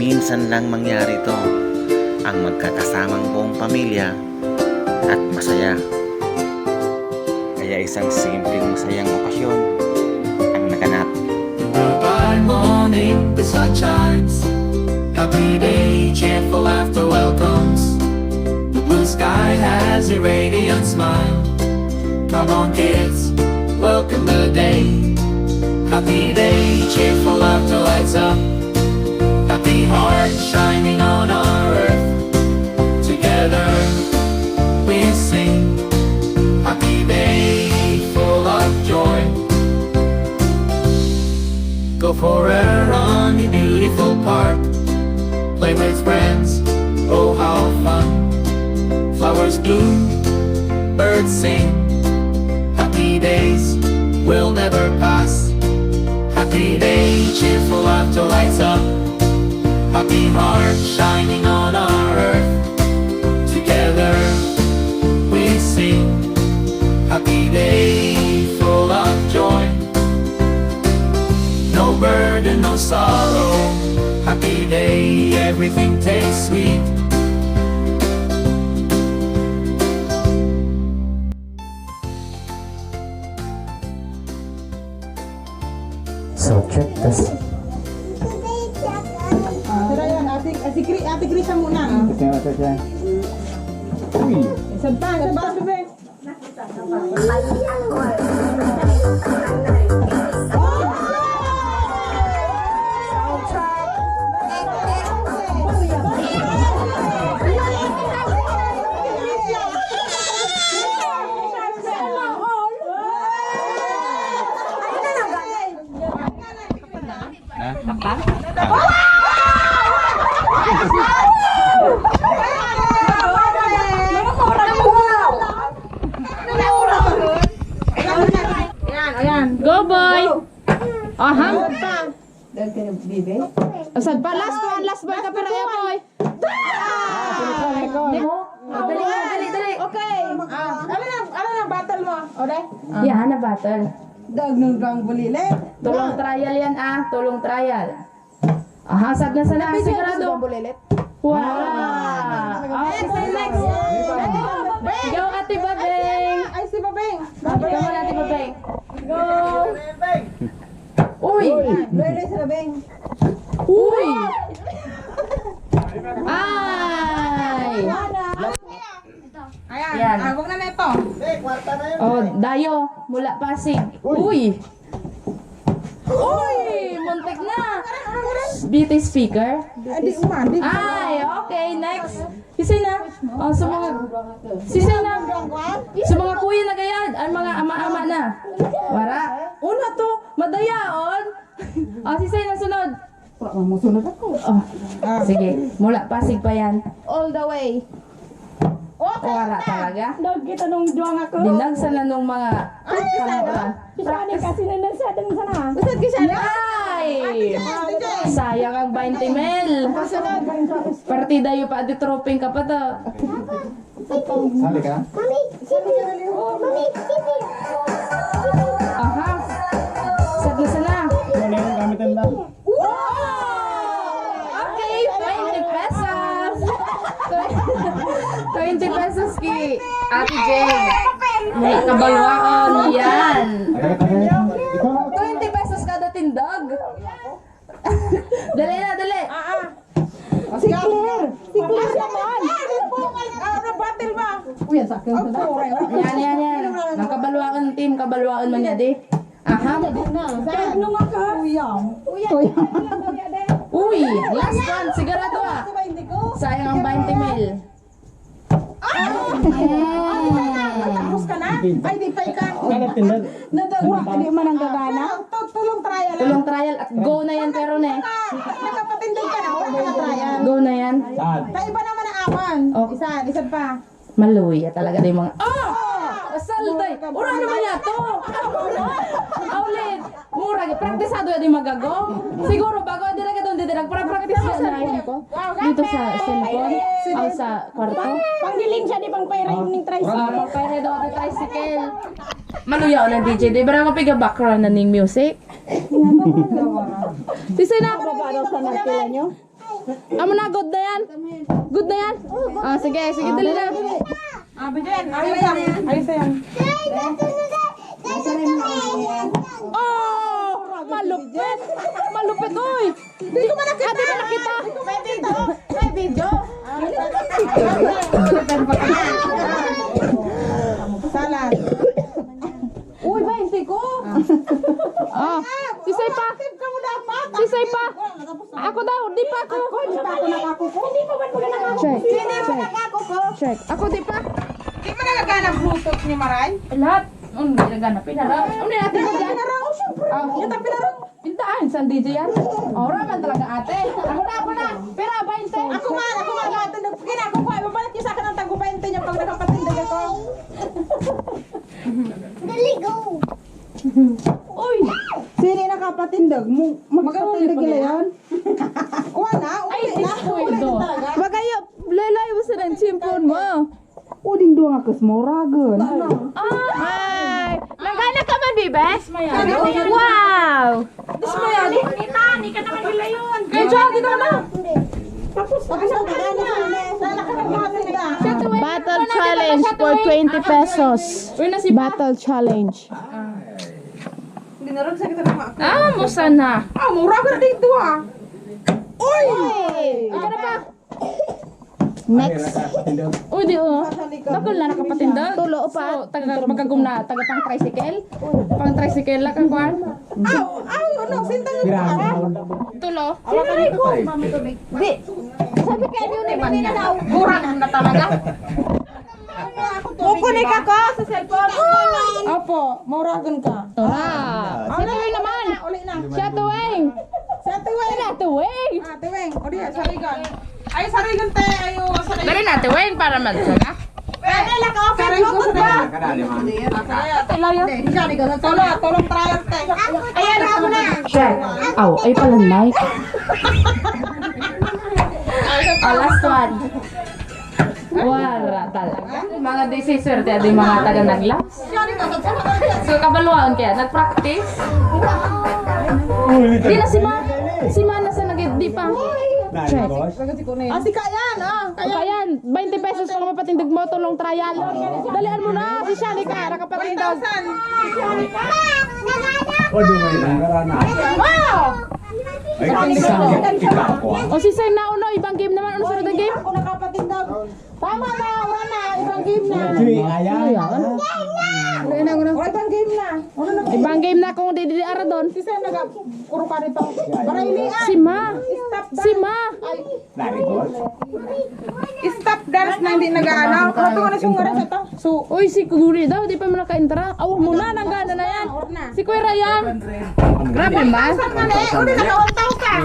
minsan lang mangyari to, ang magkakasamang buong pamilya at masaya. Kaya isang simpleng masayang okasyon ang naganap. By morning the sun shines, happy day, cheerful laughter welcomes. The blue sky has a radiant smile. Come on kids, welcome the day. Happy day, cheerful laughter lights up. Happy heart shining on our earth. Together we sing. Happy day, full of joy. Go for a run in beautiful park. Play with friends, oh how fun. Flowers bloom, birds sing. Happy days will never pass. Happy day, cheerful laughter lights up. Happy heart shining on our earth. Together we sing. Happy day, full of joy. No burden, no sorrow. Happy day, everything tastes sweet. So check this. Tara yan, ate Krisa muna. Tingnan natin siya. Uy! Isang pa, bebe. Go boy! Aha! Asad pa, last boy ka para ya boy. Dali. Okay. Ano na battle mo? Ore? Yan na battle. Dag nung gang bulilit. Tulong trial yan tulong trial. Aha, sad na sana. Sigurado. Bulilit. Wow! Okay, say next. Go, Ate Babeng. Ay, si Babeng. Ikaw na, Ate Babeng. Go! Uy! Bulilit si Babeng. Uy! Ay! Ayan. Yan. Huwag na ito. Oh, Dayo, mula Pasig. Uy! Uy! Muntik na! Beauty speaker. Adi umandi. Ay, okay, next. Sisi na. Oh, sa mga... Sisi na. Sa mga kuya na gayan. Ang mga ama-ama na. Wara. Una to. Madayaon. Oh, sisi na sunod. Mamusunod ako. Oh, sige. Mula Pasig pa yan. All the way. Wara talaga. Kita nung juang ako. Dinagsa na nung mga... Kisani kasi nanasatan sana. Usad kisani. Ay! Sayang ang 20 mil. Partida yung pa di troping ka pa to. Sali ka? Aha. Sige sana. Ano yung gamitin na? Okay, 20 pesos. 20 pesos ki Ate Jane. May kabalwaan yan. 20 pesos kada tindog. Dali na, dali. Si Claire. Si Claire naman. Ano battle ba? Uy, sa akin. Yan. Ang kabalwaan team, kabalwaan man yan di. Aha. Saan nung ako? Uyang. Uy, last one. Sigurado sayang ang 20 mil. Tapos ka na? Ay, di pa ikaw. Tindan. Nadagwa, hindi man ang gagana. Tulong trial. Tulong trial at go na yan pero ne. Nakapatindig ka na, wala ka trial. Go na yan. Saan? Iba naman ang awan. Oh. Isa pa. Maluya talaga din mga... Salday! Ura naman niya to! Aulit! Mura, praktisado yan yung magago. Siguro, bago hindi na ka doon, hindi nagpra-practice yan. Dito sa cellphone? O sa kwarto? Panggiling siya, di bang pairay yung tricycle. Magpahira daw ang tricycle. Maluya o ng DJ. Di ba na mapiga background na ning music? Sisi na! Baba daw sa nakila nyo. Amo na, good na yan. Good na yan. Ah, sige, sige, dali na. Oh, malupit. Malupit, oy. Hindi ko man nakita. Di ba nakita? May video. Salad. Uy, 20 ko. Ah, sisay pa. Sisay pa. Ako daw, di pa ako. Hindi pa ako nakakuko. Hindi pa ba nakakuko? Check. Hindi pa nakakuko. Check. Ako di pa. Hindi mo nagaganap bluetooth ni Maray? Lahat. Hindi na ganap. Pinarap. Hindi natin Hindi ko ka dyan. pinarang. Oh, syempre. Yung tabi na rin. Pintaan, saan DJ yan? Ora man talaga ate. Ako na. Pera, 20. Ako nga lahat. Ginako ko. Ibabalik niyo sa akin ang tago 20 niya pag nakapatindig ako. Uy. Sino yung nakapatindig? Magpatindig nila yan? Kuha na. Ay, Uli na. disappoint do. Magayo. Lelay mo sa ng chimpon mo. Uding doon nga kasmoragan. Ay! Nagana ka man, bibes? Wow! Dismayado? Ni ka naman gila yun. Kaya siya, di naman na. Tapos ang kagana sana ka nagpatindig. Battle challenge for 20 pesos. Uy, na si Battle challenge. Hindi na rin sa kita na. Ah, musa na. Mura ka na dito ah. Uy! Ika na pa. Next. Uy, di oh. Bakal na nakapatindag. Tulo pa. So, magkagum na, taga pang tricycle. Pang tricycle lang kang kuhan. Ano? Sintang yung Tulo. Di. Sabi kayo yun eh, hindi na daw. Kurang na talaga. Kukunik ako sa cellphone. Opo, mauragan ka. Tora. Si Tuwing naman. Uli na. Siya Tuwing. Sa Tiweng. Siya Tuwing. Tiweng. O diya, sarigan. Ay, sarigan te. Ayo, sarigan. Dali na Tuwing para magsaga. Pwede lang ka. Pero YouTube ba? Tulong trial te. Ayan ako na. Check. Aw, ay pala mic. Last one. Wala talaga. Mga disiswerte di mga taga naglaps. So kabaluan kaya nagpractice. Di na si Ma nasa di pa. Check. Si Kayan, Kaya 20 pesos lang mapatindig mo tulong trial. Dalian mo na si Shanika nakapatindag. O si Say na uno ibang game naman ano sunod ang game? Ako nakapatindag. Tama na, wala na. Ibang game na. O, ibang game na. Ano na? Ibang game na kung di ara doon. Si Sen puro ka rito. Baraylian. Si Ma. Stop dance. Si Ma. Stop dance na hindi nag-aano. Ano to na siyang oras ito? So, Uy, si Kuguri daw, di pa mo naka-entra. Awa mo na, nanggana na yan. Si Kuya Ryan. Grabe ba? mali. Uli nakauntaw ka.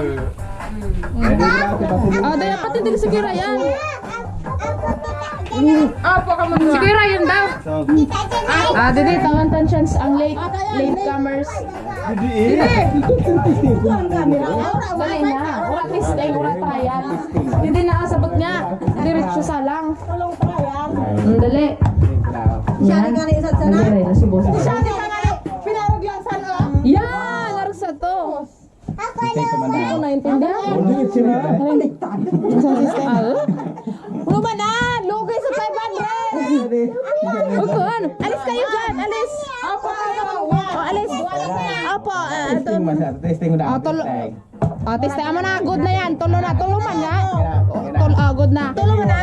Ah, daya pati din si Kuya Ryan. Si Kuya Ryan daw. Ah, didi, tawantan chance ang latecomers. Dali na. Ura testing, ura trial. Hindi na kasabot niya. Diretso salang. Dali. Yan. Dali na si boss. Pinarag lang sana. Yan! Narasa to. Hindi ko naintindihan. Luma na! Lugay sa 500! Opo, ano? Alis kayo dyan! Alis! Opo, Alis. Opo. Testa mo na. Good na yan. Tulo man nga. Good na. Tulo mo na.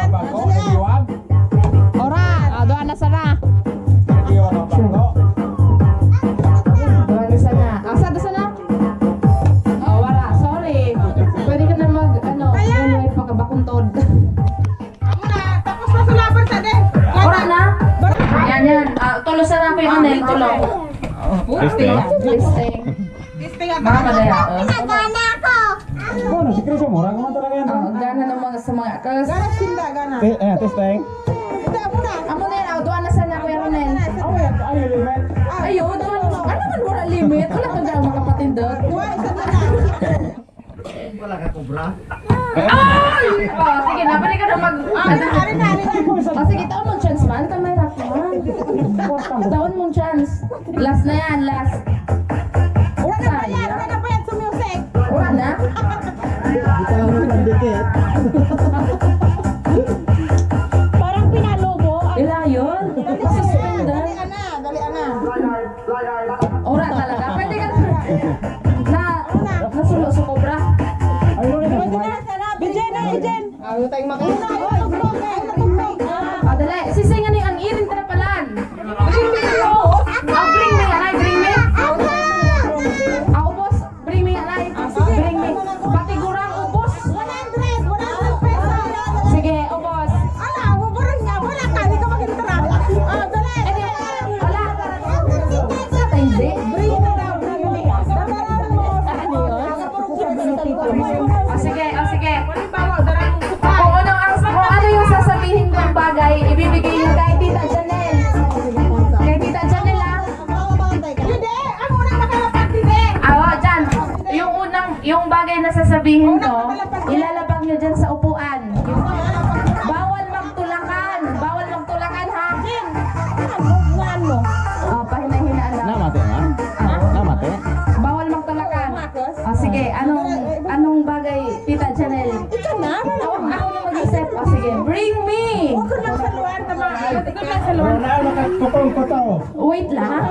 Ora! Doon na sana. Doon na sana. Asa sana? Oh, wala. Sorry. Pwede ka na ganway pa kabakuntod. tapos na sa laban sa din. Ora na? Yan. Tulo sana ko yung anel. Tulo. Listing. Listing at Mga madaya. Gana ng mga sa mga kas. Ganas sinda, ganas. Hindi, amo na. Amo na yan. Doon na sana ko yung anel. Ayaw, doon. Ano man wala limit? Wala ka dyan makapatindot. Kuha, isa na na. Ay! Oh, sige na, balik ka na mag... Arin na. Oh, sige, taon mong chance man. Kamay na taon mong chance. Last na yan, last. Wala na pa yan sa music. Wala na? Pandikit. Parang pinalubo. Ila yun. Suspended. Dali ana. Ora talaga. Pwede ka nasulo sa cobra. Bijen. Ayaw tayong makita. Dali. Sisingan ni ang irin tarapalan. Bring me. Bring me, anay. Bring me. Ubos. Bring me, anay. Bring me. Pati gurang ubos. 100 pesos. Sige, ubos. Ala, wabarang niya. Wala ka. Hindi ka makintara. Dali. Wala. Sa hindi. Bring me daw. Bring me. Dadaran mo. Sige. Kung ano yung sasabihin kong bagay, ibibigay niyo kay Tita Janelle. Kay Tita Janelle, ah. Hindi. Ang unang nakalapat hindi. Dyan. Yung bagay na sasabihin ko, ilalabag niyo dyan sa upuan. Bawal magtulakan. Ha? Ngan mo. Pahina-hinaan lang. Namate na? Namate? Bawal magtulakan. Sige, anong bagay, Tita Janelle? Ikaw na. Ako na mag-isip. Sige, bring me. Huwag ko lang sa luwan. Huwag lang sa luwan. Nakakapukong ko to. Wait lang.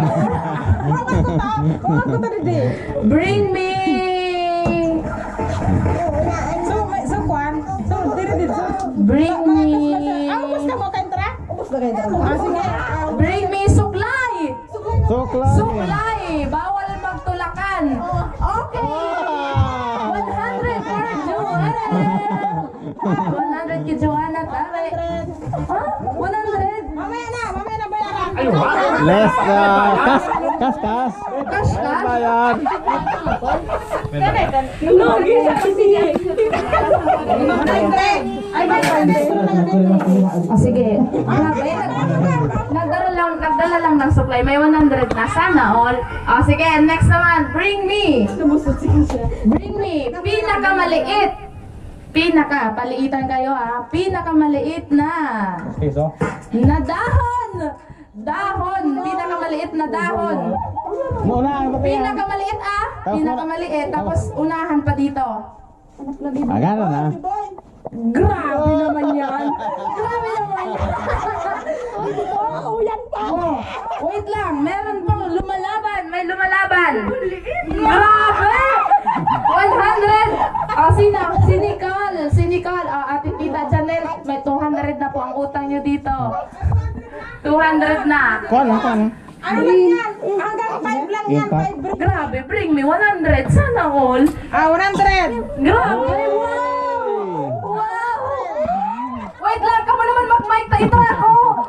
Huwag ko to didi. Bring me. So, Kwan. So, didi. Bring me. Ubus ka mo kayo tara? Ubus na kayo tara. Sige. Bring me suklay. Suklay. Suklay. Bawal magtulakan. Okay. 100 for Joanna. 100 kay Joanna. Tare. Ha? 100? Mamaya na bayaran. Less kas. Cash ka? Bayad. Sige. Nagdala lang ng supply. May 100 na. Sana all. Sige. Next naman. Bring me. Pinakamaliit. Paliitan kayo ha. Pinakamaliit na. Piso. Na dahon. Pinakamaliit na dahon. Muna ang papaya. Pinakamaliit Pinakamaliit. Tapos unahan pa dito. Agana na. Grabe naman yan. Uyan pa. Wait lang. Meron pang lumalaban. May lumalaban. Grabe! 100! Sino? Si Nicole. Ate Tita Janelle. May 200 na po ang utang nyo dito. 200 na. Kuan. Ano lang yan? Hanggang 5 lang yan. 5 Grabe, bring me 100. Sana all. 100. Grabe! Wow! Wait lang, ka mo naman mag-mic na ito ako!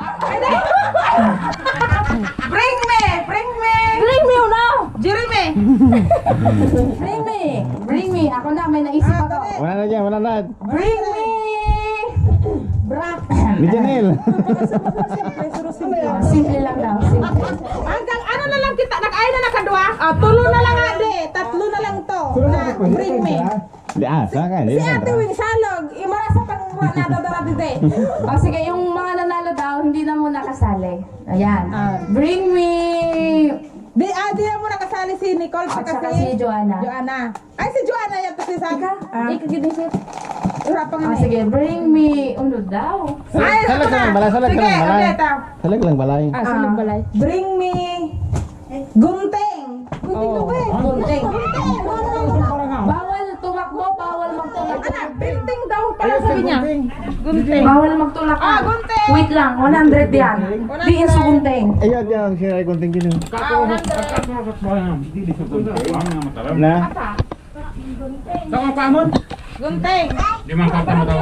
Bring me. Bring me now! Jeremy. Bring me! Ako na, may naisip ako. Wala na dyan, wala na. Bring me! Ni Janelle. Simple lang daw, simple. Hanggang ano na lang kita. Nag-ay na nakadwa. Tulo na lang ade. Tatlo na lang to. Bring me. Di asa ka. Si Ate Wing Salog. Imara sa pangwa na dadara dito. Sige, yung mga nanalo daw, hindi na muna kasali. Ayan. Bring me! Di na mo nakasali si Nicole At saka si Joanna. Ay, si Joanna yan to si Saga. Ikaginisip. Urapang nga. Sige, bring me. Ano daw? Salag lang balay. Salag lang balay. Salag balay. Bring me gunting. Gunting na ba eh? Gunting. Bawal tumakbo, bawal magtulak. Gunting daw pala sabi niya. Gunting. Bawal magtulak. Gunting. Wait lang, 100 yan. Diin sa gunting. Ayun, yan. Siya ay kunting gino. Na? Gunting.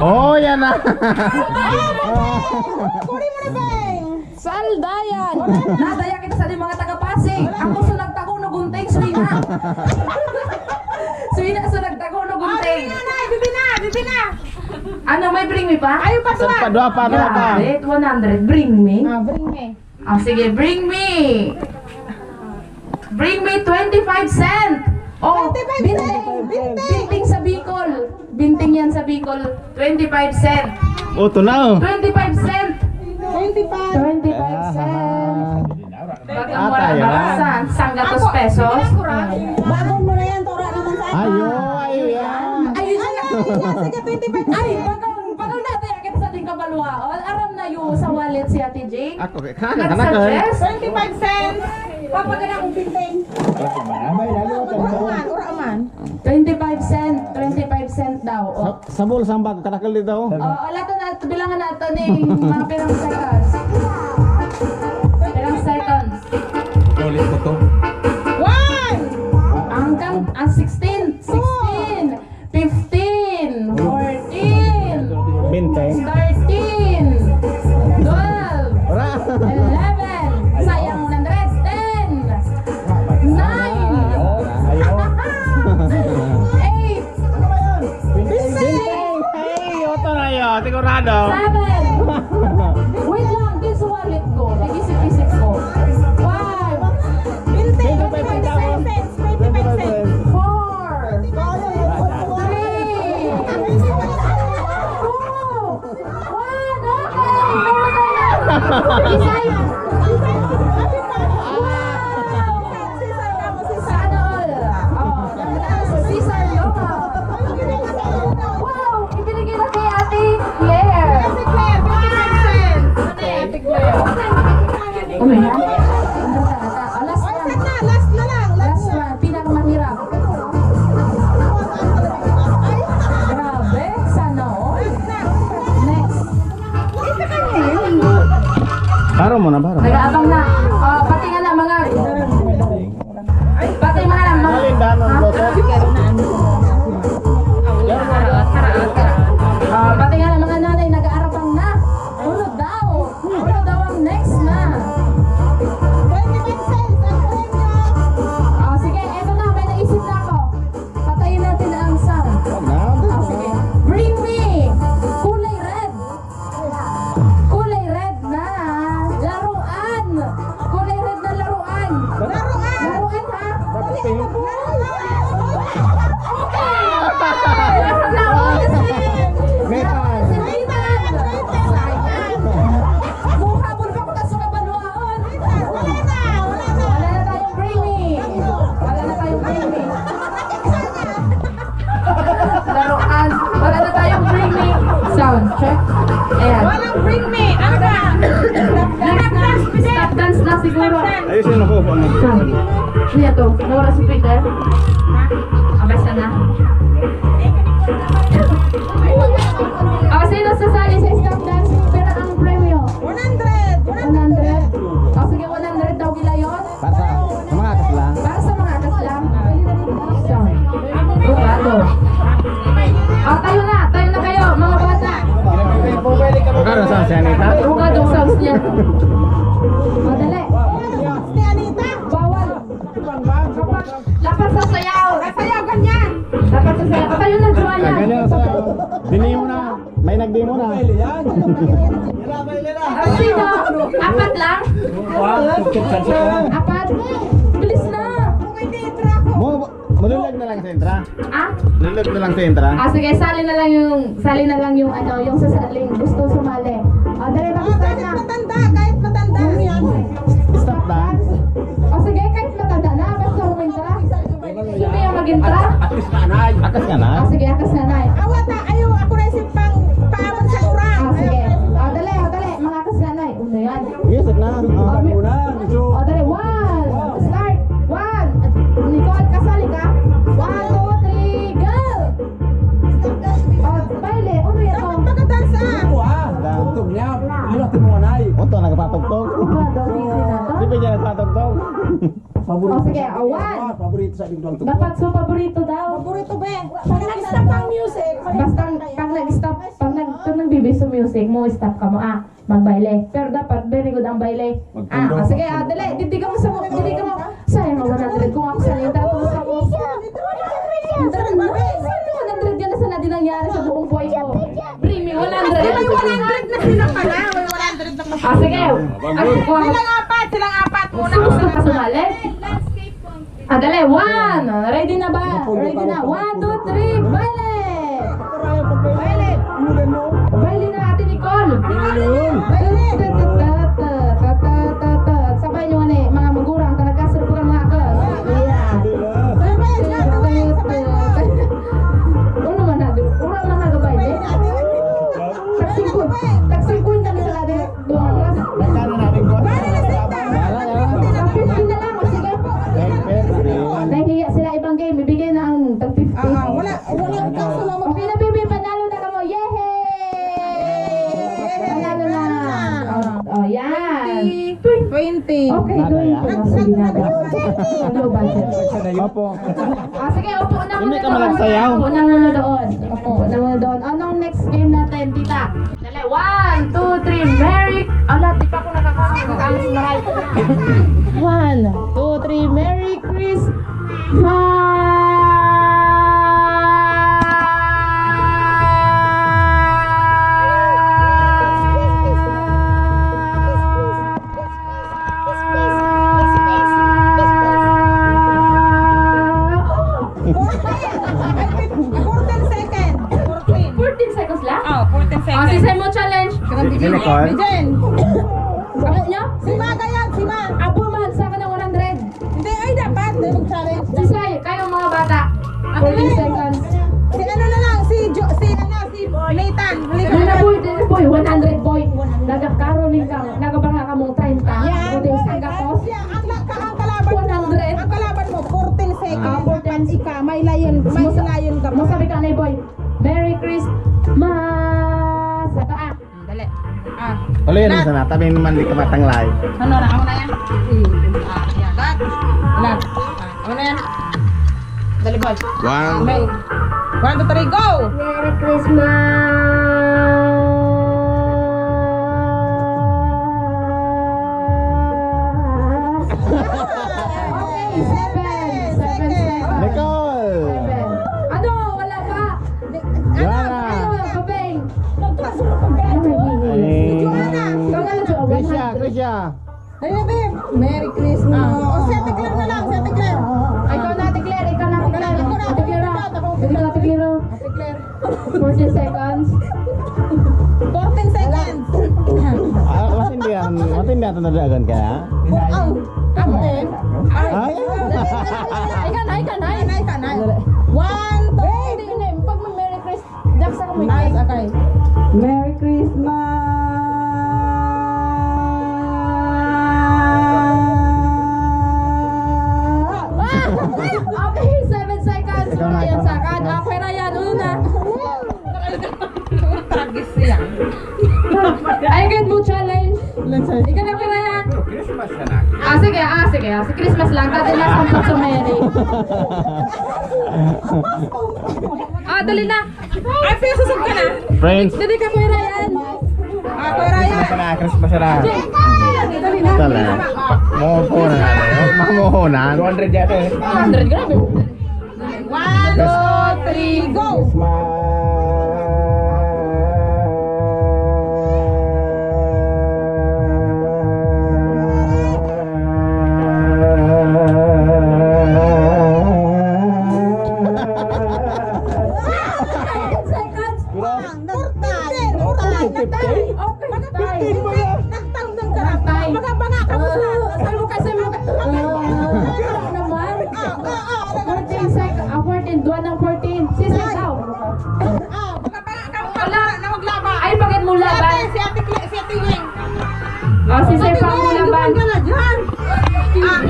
Oh, yan na. Kunin mo na bang. Saldayan! Nadaya kita sa mga taga-Pasig. Ako sa nagtako no gunting, suina. Suina sa nagtako no gunting. Bibi na. Ano, may bring me pa? Ayaw pa tuwa. Dua pa. Grabe, 100. Bring me. Bring me. Sige, bring me. Bring me 25 cent. 25 cent. Binting sa Bicol. Binting yan sa Bicol. 25 cent. Oh, tunaw. 25 cent. 25. 25 cent. Bagang Ata, yan. barasan. Sanggatos pesos. Bagon mo na yan, tora naman sa Ayo yan. Ayun na. Sige, 25 Ay, bagang natin akit sa ating kabalwaon. Aram na yung sa wallet si Ate Jane. Ako, kana ka. Nag-suggest. 25 cents. Papagana akong pinting. Ura aman. 25 cent daw. O, Sa bulsa ang bag, kanakal dito. lato na, bilangan nato ng mga pirang seconds. Pirang seconds. Ulit ko to. 1. Hanggang 16, 15, 14, 20. 13, 12, Ora. 11, sayang 110, 9, 8, Hey, oto na yun. Sigurado. 7, wait lang, din sa wallet ko, nag-isip-isip ko, 5, 25 cents. 25 cents. 4, 3, 2, 1, okay! Isayang! Sana all! Oh, Cesar Loca! Wow! Ibinigay na kay Ate Claire! Ate Claire! Ano yan? Last one! Last na lang. Last one! Pinakamahirap! Grabe! Sana all! Next! Baro mo na, baro. Nag-aabang na! Pati nga na mga... Pati mga na mga... Dahan ng losot. Pati nga na mga nanay nag-aarapang na! Uno daw! Uno daw ang next na! 25 cents. Sige, eto na, may naisip na ako. Patayin natin ang sound. Sige. Bring me! Kulay red! Kulay red na laruan! Kulay red na laruan! Laruan ha? Mukha mo na ako sa kabaluan! Wala na tayong bring me! Wala na tayong bring me! Laruan! Wala na tayong bring me! Sound check. Ayan. Walang bring me. Ano ba? Stop dance na siguro. Ayusin mo po. Niya to. Nawala si Peter. Abay sana. Sino sasali sa stop dance? Pero ang premyo. 100. 100. Sige, 100 daw gila yun. Para sa mga akas lang. Para sa mga akas lang. Sound. Rugado. Tayo na kayo, mga bata. Magkaroon sa Anita? Rugadong sounds niya. Madali. Ni Anita. Bawal. Dapat sa sayaw. Sayaw ganyan. Dapat sa sayaw. Tayo na, Joanna. Ganyan sa dini mo na. May nagdemo na. Sino? Apat lang? Apat? Bilis na. Malulag na lang sa entra. Ah? Lulag na lang sa entra. Sige, sali na lang yung yung sasaling gusto sumali. Dali na, start Kahit na. matanda. Kahit matanda. Yan. Stop dance. Sige, kahit matanda na, basta humintra. Sino yung mag-intra? Akas ka na. Sige, akas nanay. Awata. Ayaw ako na isip pang paamon sa kurang. Sige. Dali, mga akas nanay. Uno yan. Yes, na. Dali, 1. Start. 1. Nicole, kasali ka? 1, 2, 3, go! Baile, uno yan to. Pagkadansa. Oto, nagpatugtog. Di ba niya nagpatugtog? Sige, 1. Dapat so paborito daw. Paborito ba? Pag nag-stop ang music. Basta pag nag-stop, pag nagbibig sa music mo, stop ka mo, magbaile. Pero dapat, very good ang baile. Sige, dali, didigan mo. Sayang mo, 100 kung ako sa nita. Tulog ako. 100 yan na sana din nangyari sa buong buhay ko. Bring me 100. May 100 na sila pala. May 100 na masyado. Sige. Silang apat muna. Gusto ka sumali? Dali, 1. Ready na ba? Ready na. 1, 2, 3, baile! Baile na Ate Nicole. Sabay nyo mga magurang, talagasar ko ng mga akas. Ayan. Uno man na, 20. Okay, doon po. Sige na. Low budget. Opo. Sige, upo na Hindi muna ka doon. malagsayaw. Upo na muna doon. Upo na muna doon. Anong next game natin, tita? Dali, 1, 2, 3, Merry... Ala, di pa ako nakakakalis na right. 1, 2, 3, Merry Christmas! 14 seconds. 14. 14 seconds lang? Oh, 14 seconds. Si Semo challenge. Hindi na call. Bijen. Kapit niyo? Si Ma ganyan, si Ma. Apo man, sa akin ng 100. Hindi, ay dapat. Hindi mag-challenge. Si Sai, kayong mga bata. 14 seconds. Si ano na lang, si Nathan. Halika Ano na. boy, 100 boy. Nagka-caroling ka, nagabanga ka mong 30. Kundi sa gapos. Ang kalaban mo, 100. ang kalaban mo, 14 seconds. 14. Ika, may layon ka pa. Masabi ka na boy, Merry Christmas! Sa paa. Dali. Ulo yan sana. Tabi naman di ka matanglay. Ano na, ako na yan. Yan, gat. Ilan? Ako na yan. Dali boy. 1. May. 1, 2, 3, go! Merry Christmas! Okay, 7 seconds. Nicole! 7. Ano? Wala pa. Joanna! Ano? Kabeng. Krisha, Krisha. Ayun, babe. Merry Christmas. O, si Ate Claire na lang, si Ate Claire. Ikaw na, declare. Ikaw na, declare. Ako na, Declare. Ikaw na, declare. Ate Claire. 14 seconds. 14 seconds. Matindihan ito nalagan ka, ha? Oh, ako din. Ay! Ikaw na. Kanay, kanay. 1, 2, Hindi, hindi. Pag may Merry Christmas, Jack sa kamay. Nice, okay. Merry Christmas! Okay, 7 seconds. Ikaw na, Ayan ikaw sa na. kan. Okay na yan. Una. Tragis siya. I get mo challenge. Ikaw na kaya yan. Sige. Si Christmas lang. Dati na sampot sa Mary. Dali na. Ay, pero susog ka na. Friends, Dali ka kuya Ryan. Kuya Ryan. Christmas na. Dali na. Tala. Mohonan. Mamohonan. 200 yata eh. 100, grabe. 1, 2, 3, go! Seconds. Nagtangdang ka na. Tay. Banga ka mo sa. Saan mo kasi mo? Naman. 14 seconds. 14. Duwan ng 14. Si Sasaw. Banga ka mo wala na maglaban. Ay, bakit mo laban? Si Ate Claire, si Ate Wing. Si Sefa mo laban. Ka na dyan.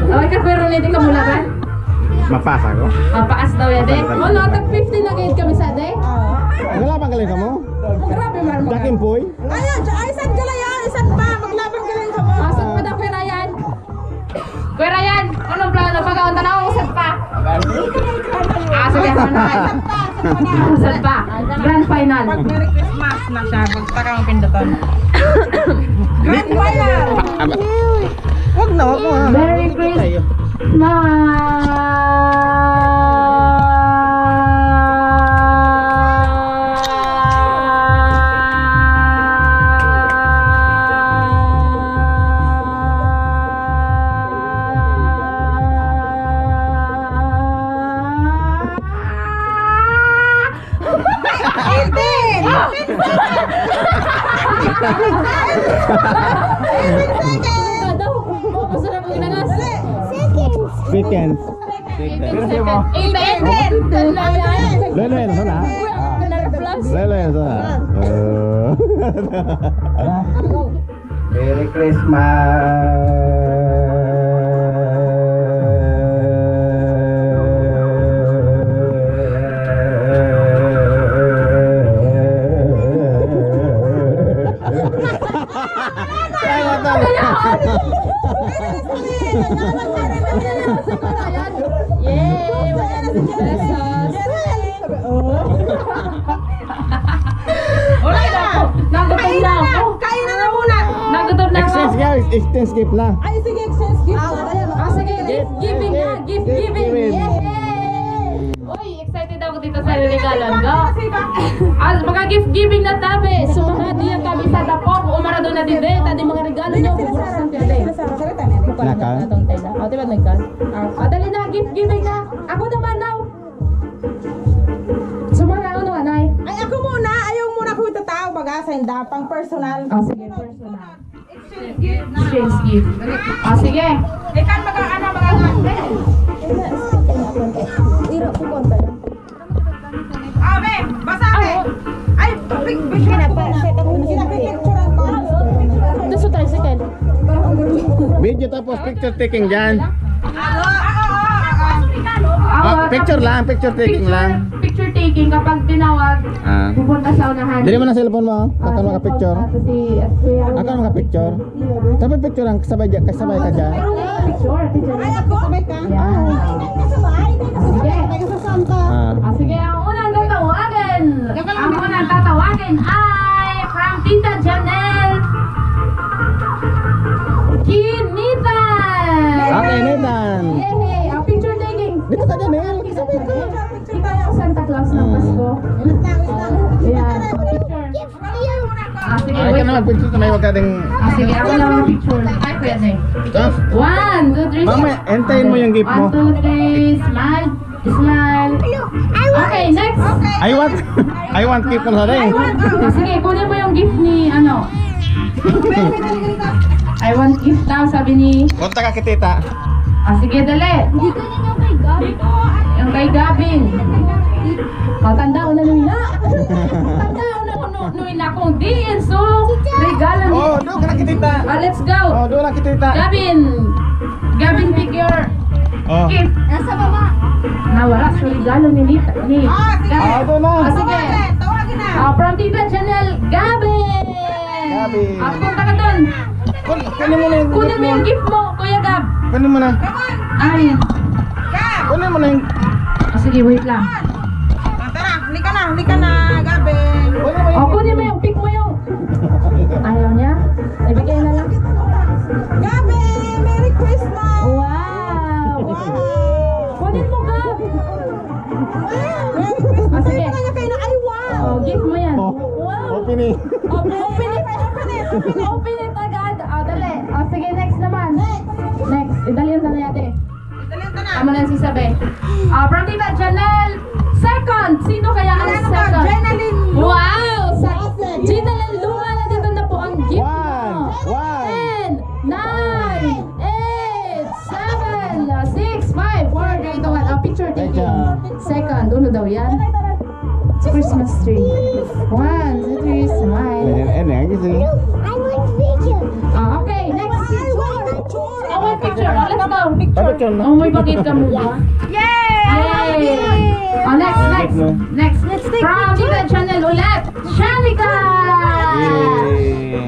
Okay, pero ulit ka mo laban. Mapasa ko. Paas daw yan, de. Wala, tag 50 na gayad kami sa de. Wala bang galing ka mo? Grabe, marmo. Jakin Poy? Ayun, isan ka lang yan. Isan pa. Maglaban ka lang ka mo. Asan pa daw, Kuya Ryan? Kuya Ryan, anong plano? Pagkaunta na ako, usan pa. Sige, ano na. Usan pa. Grand final. Pag Merry Christmas na siya, magtaka ang pindutan. Grand final! Wag na, wag mo. Merry Christmas. Weekends. Lelo yan sana. Lelo yan sana. Merry Christmas. exchange gift na. Ay, sige, exchange gift. Sige, gift giving na. Gift giving. giving. Yay! Uy, excited ako dito sa regalan ko. As mga gift giving na tabi. Sumahat diyan kami sa dapog. Umara doon na din. Tadi mga regalo nyo. Buburas ng tiyan din. Naka? O, diba nagkan? Dali na, gift giving na. Ako naman now. Sumara ako naman, ay. Ay, ako muna. Ayaw muna ko ito tao. Baga, senda, pang personal. Sige, personal. Exchange gift. Sige. Ikan mag-ano, mag-ano. Iro ko konta yan. Abe, basa abe. Ay, picture ko na. Sinapipicturean ko. Ito sa tricycle. Video tapos picture taking dyan. Ah, Picture lang, picture taking lang. Picture taking kapag tinawag, Ah. pupunta sa unahan. Dili mo na cellphone mo, akan maka-picture. Akan maka-picture. Tapi picture lang, kasabay ka dyan. Picture. Ay, ako. Sabay ka. Yan. Sige. Ah. Sige, ang unang tatawagin. Ang unang tatawagin ay from Tita Janelle Kinita. Okay, Nathan. Yay! Ang picture taking. Dito ka dyan, Nel. Kasabay ka. Ikaw ang Santa Claus ng Pasko. Yan. Picture. Sige, Ay ka wait. na mag-picture ka, may wag ka ding... Sige, ako lang ang picture. Ay, pwede. Ah, 1, 2, 3. Mamaya, entayin mo yung gift mo. 1, 2, 3. Smile. Smile. Okay, next. I want gift mo sa rin. Sige, kunin mo yung gift ni, ano. I want gift daw, sabi ni. Punta ka kay tita. Sige, dali. Yung kay Gavin. Tanda ko na nung ina. Tanda ko na nung ina kung diin. So, regalo ni. Oh, doon ka na kay tita. Let's go. Oh, doon lang kay tita. Gavin, pick your Oh. gift. Nasa baba. Nawala sa regalo ni Nita. Ni. Ah, doon na. Sige. Tawagin na. From Tita Chanel, Gavin. Gavin. Punta ka doon. Kunin mo na yung Kunin mo yung gift mo, Kuya Gab. Kunin mo na. Ay. Kunin mo na yung... Sige, wait lang. Tara, halika na, Gabin. Kunin mo yung... Kunin mo yung pick mo yung. Ayaw niya? Ibigay na lang. Gabin, Merry Christmas. Wow. Kunin mo, Gab. Merry Christmas. Sige. Kanya kayo na, ay wow. Gift mo yan. Oh, Wow. open it. Open it. Open it agad. Dali. Sige, next naman. Next. Idalian na natin. Talenta na. Tama na si Sabe. From Tita Janelle, second. Sino kaya ang Ano ba? second? Jenaline. Wow! Jenaline Luma, nandito na po ang gift mo. 1. 10, 9, 8, 7, 6, 5, 4, 3, 2, 1. Picture taking. Second. Uno daw yan. Christmas tree. 1, 2, 3, smile. I want picture. Okay, next. I want picture. I want picture. Let's go. Picture na. Oh, may bakit ka muna. Yay! Next. From Tita Chanel ulit. Shanika!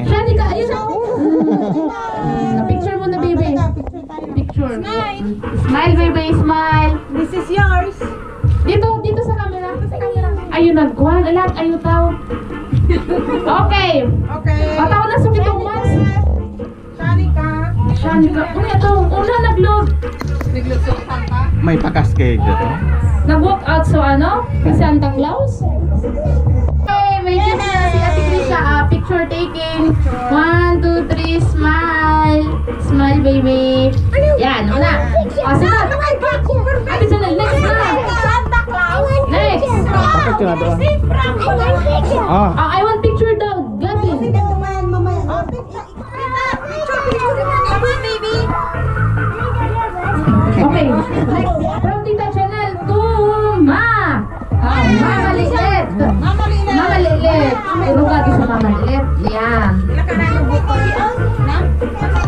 Shanika, ayun o. Picture mo na, baby. Picture. Smile, baby, smile. This is yours. Dito sa camera. Ayun, nagkuhan. Alam, ayun tao. Okay. Okay. Pataw na sa pitong months. Shanika. Shanika. Uy, ito. Una nag-load. May pa-cascade dito. Nag-walk out so ano? Si Santa Claus? Hey, may gift na si Ate Krisha. Picture taking. 1, 2, 3, smile. Smile, baby. Yan, una. Sige. Ate Janelle, next na. Santa Claus. Next. Picture na doon. I want picture. Ah. I want picture daw. Gabin. Mamaya. Picture. Come on, baby. Okay. Next. From Tita Chanel to Ma. Mama Lilit. Mama Lilit. Puro gagi sa Mama Lilit. Yan. Ilan ka na yung buko? Na?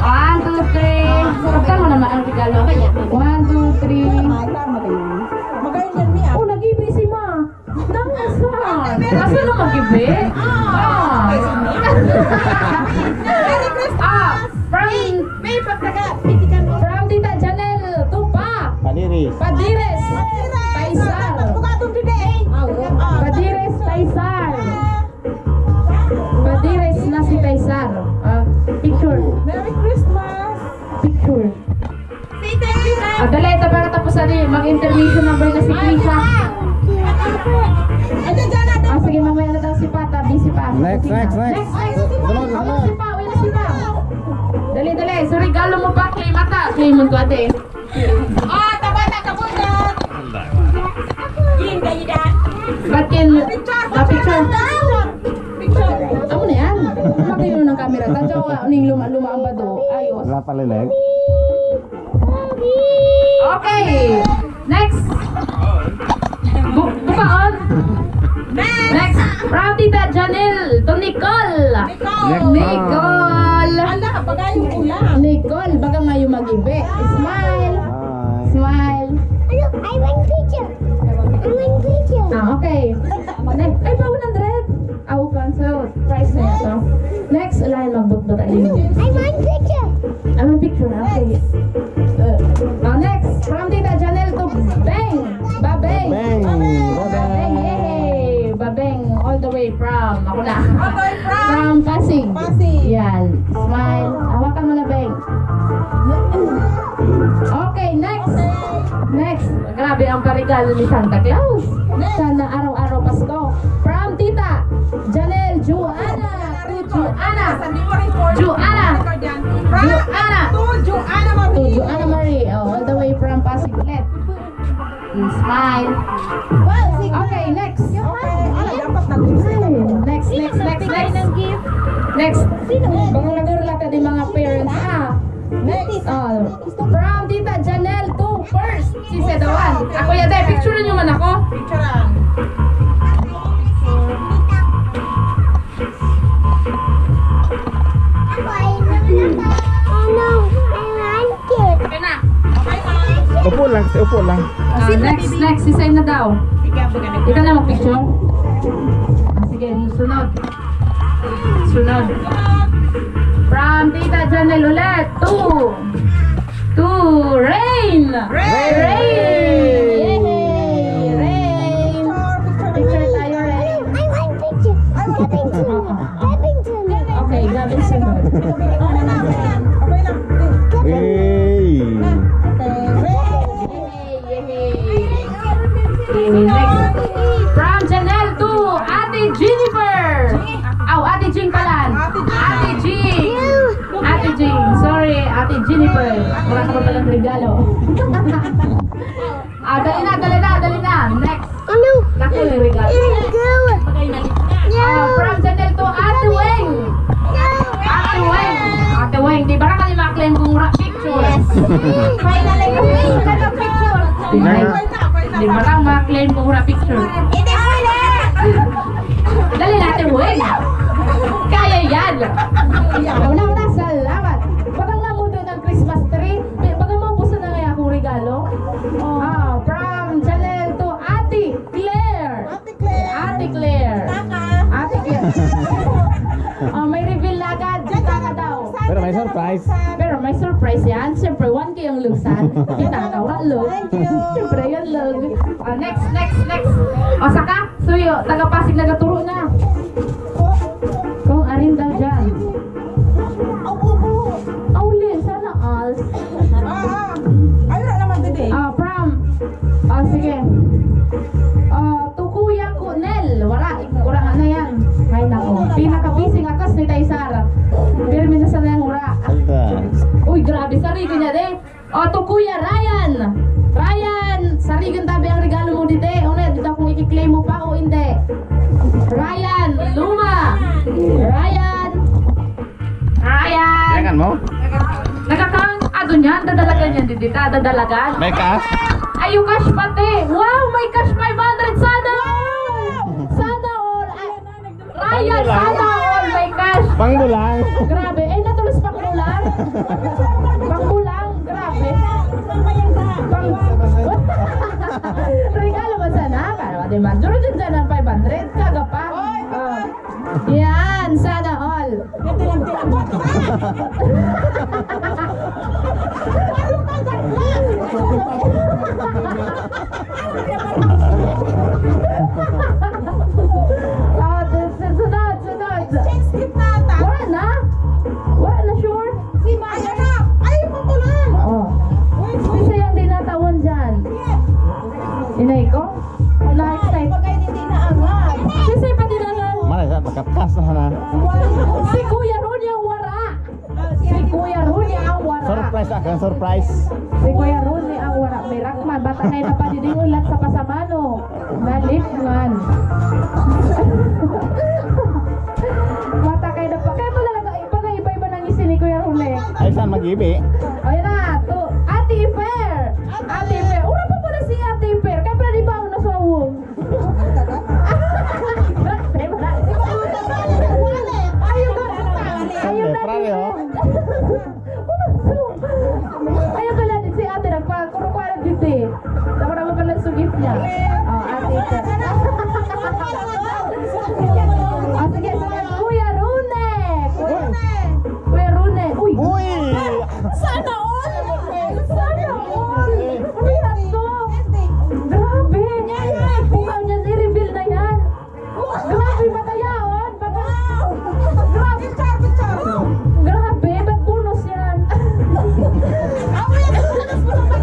1, 2, 3. Pagka mo naman ang regalo. 1, 2, 3. Magayon yan, Mia. Oh, nag-ibig si Ma. Nangasa. Asa na mag-ibig? Merry Christmas. From Tita Janelle to Pa. Paniris. Padires. Taisar. Bugatong today. Padires Taisar. Padires na si Taisar. Picture. Merry Christmas. graduation number na si Krisha. Ayan, dyan na. Ah, sige, mamaya na daw si Pata. Busy pa. Next. Next. Sunod. Uwi na si Pa. Dali. So, regalo mo pa. Claim mata. Claim mo ko, ate. Ah, tabata ka muna. Yin, kayo da. Ba't kin... Picture. Picture. Picture. Amo na yan. Makino ng camera. Tadyo ka. Uning luma ang bado. Ayos. Wala palilig. Okay. Next. Bukaon. Next. From Tita Janelle to Nicole. Nicole. Ala, pagayon ko lang. Nicole, baka ngayon mag-ibe. Smile. Bye. Smile. I want picture. Ah, okay. Next. Ay, pa 100. Aw, cancel. Price na ito. Next, alahin magbutbut ay yun. Ano picture na? Okay. Next. From Tita Janelle to Bang. Babeng. Bang. Babeng. Yay. Babeng. All the way from. Ako na. From Pasig. Pasig. Yan. Smile. Hawakan mo na, Beng. Okay, next. Next. Grabe ang parigalo ni Santa Claus. Sana araw-araw Pasko. From Tita Janelle Joanna. To Joanna. Joanna. Joanna. Joanna To Marie. Joanna Marie. Oh, all the way from Pasig ulit. Smile. Okay, next. Ala, dapat nag-usap. Next. Next. Baka nagurlat din mga parents. Next. From Tita Janelle to first. Si Sedawan. Ako yate, picture niyo man ako. Picturean. Okay na. Upo lang. Next. Si Say na daw. Ikaw na mag-picture. Sige, sunod. From Tita Janelle ulit. To Rain. Yay! Rain. Picture tayo, Rain. Okay, Gabin sunod. Okay na. Hey. Next. From Janelle to Ate Jennifer. Ate Jing pala. Ate Jing. Ate Jing. Sorry, Ate Jennifer. Wala ka pa palang regalo. Dali na. Next. Naku yung regalo. From Janelle to Ate Weng. Ate Weng. Di ba na kami maklaim kung picture? Di ba lang maklaim kung picture? Dali natin, Weng. Kaya yan. Una, salamat. Bagang namundo ng Christmas tree. Bagang mabuso na nga akong regalo. From Janelle to Ate Claire. May reveal na agad. Kita ka daw. Pero may surprise. Pero may surprise yan. Siyempre, 1K ang lugsan. Kita ka, lug. Siyempre, yan lug. Next. Saka, suyo, taga-Pasig nagaturo na. Kung arin daw dyan. Aulin, sana all. Ayun na naman today. Sige. To Kuya Kunel. Wala nga na yan. Ay nako. Pinaka-busy nga kas ni Taysara. Pero minasa na yung ura. Uy, grabe. Sarigo niya, de. To Kuya Ryan. Sarigan tabi ang regalo mo dito. Dito kung i-claim mo pa o hindi. Ryan Luma. Ryan. Yakan mo? Nagkakang niyan. Dadalagan yan dito. Dadalagan. May cash? Ay, yung cash pati. Wow, may cash 500. Sana all. Ryan, sana all may cash. Pangbulang. Grabe. Natulos pangbulang. Grabe. Regalo ba sana? Kaya di ba? Duro din sana ang 500. Kaga pa. Yan, sana all. Sunod. Wala na sure? Ayun na. Ayun pa lang. Isa yung dinatawan dyan. Wala, makakas na. Si Kuya Rudy ang wara. Si Kuya Rudy ang wara. Surprise akan, surprise. Si Kuya Rudy ang wara. May rakman. Bata kayo na padiding ulat sa pasamano. Nalipman. Bata kayo na pa. Kaya pala iba-iba nang isi ni Kuya Rudy. Ay, saan mag-ibi? Ayun na. Ate Fair. Ate Fair. Ura pa pala si Ate Fair. Kaya pala di ba ako nasawong? Sande, prare, oh. Ayaw pala din si ate, nagpakurukuaran dito eh. Tapos naman pala sugip niya. Oh, ate ito. Oh, sige, sige. Kuya Rune! Kuya Rune! Uy! Uy! Sana all! Sana all! Ano yan to? Grabe! Bukaw niyan, i-reveal na yan. Grabe, matayaon! Grabe! Grabe, ba't bonus yan?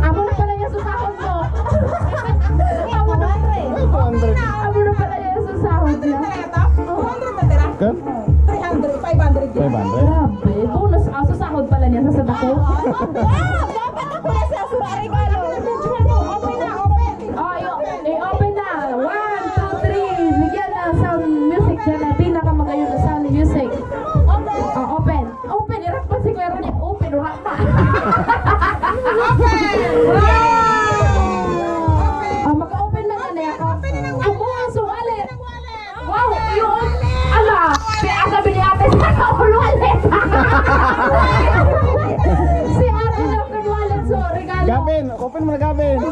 Amo na pala yung susahod mo. Amo na pala yung susahod niya. Kan? 300, 500. 500. Grabe, bonus. Susahod pala niya sa sadako. Dapat ako na sa sura regalo. Open na, open. Oh, i-open na. 1, 2, 3. Bigyan na sound music dyan na pinakamagayon na sound music. Oh, open. Open. Irak pa si Kuya Ronnie. Open. Ruha pa. Oh, maka-open na yan eh. Amo ang suwalit. Wow, yun. Ala, sabi ni ate, sa wallet. Si ate na wallet, so regalo. Gavin, open mo na Gavin.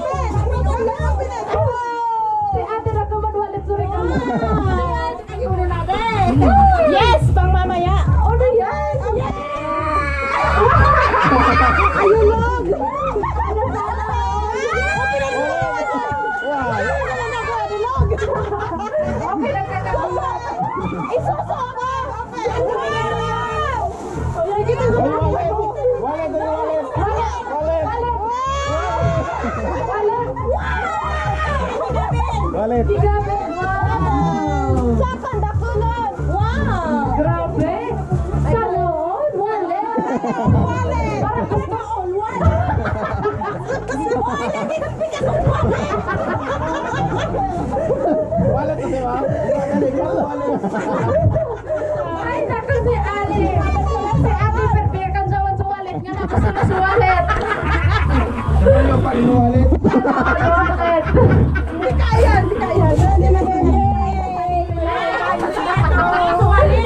Si ate na wallet, so regalo. Yes, pang mamaya. Ano yan? Ayulog. Okay lang ka na. Isuso ako. Wallet, wallet. Grabe. Wow. Sakang dakulon. Wow. Grabe. Salon. Wallet. Parang gusto all wallet. Wallet kasi ba? Ay, naku si ate. Si ate, perpekan jawan sa wallet nga na. Gusto na sa wallet. Ano pa rin wallet? Wallet. Hindi kaya, hindi kaya. Hindi na kaya.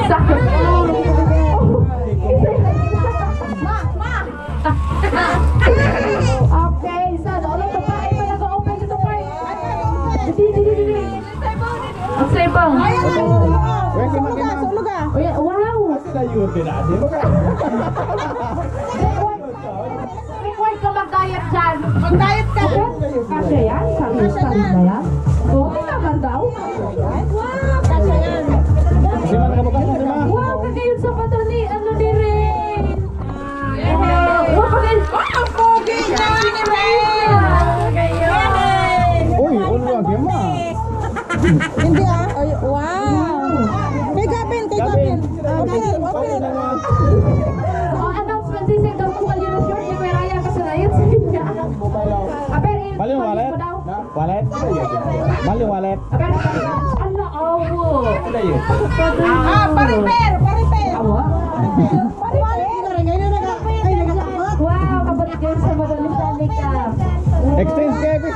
Sakit. Okay, sana ulit pa pa. Ay, nag-open dito pa. Dili. Ang sabang. Wait, kima. Sulog ah. Uy, wow. Record ka mag-diet dyan. Mag-diet ka. Kasya yan? Sabi na yan? Oo, naman daw. Wow, kasya yan. Di ba nakabukas na, di ba? Wow, kagayon sa pato ni, ano ni Ren. Wow, kagayon. Wow, pogi na ni Ray. Uy, ulwag yan ma. Hindi ah. Ay, wow. Kay Gavin, kay Gavin. Open, open. Oh, announcement si daw kung kalino short ni Kuya Raya kasi na yun sa kanya. Aber, Mali yung wallet? Wallet? Mali yung wallet? Aber, ano, awo. Ah, pa-repair, pa-repair. Awa? Pa-repair. Ngayon ay nagkakot. Wow, kabalik kayo sa Madalisanik ka. Exchange gift.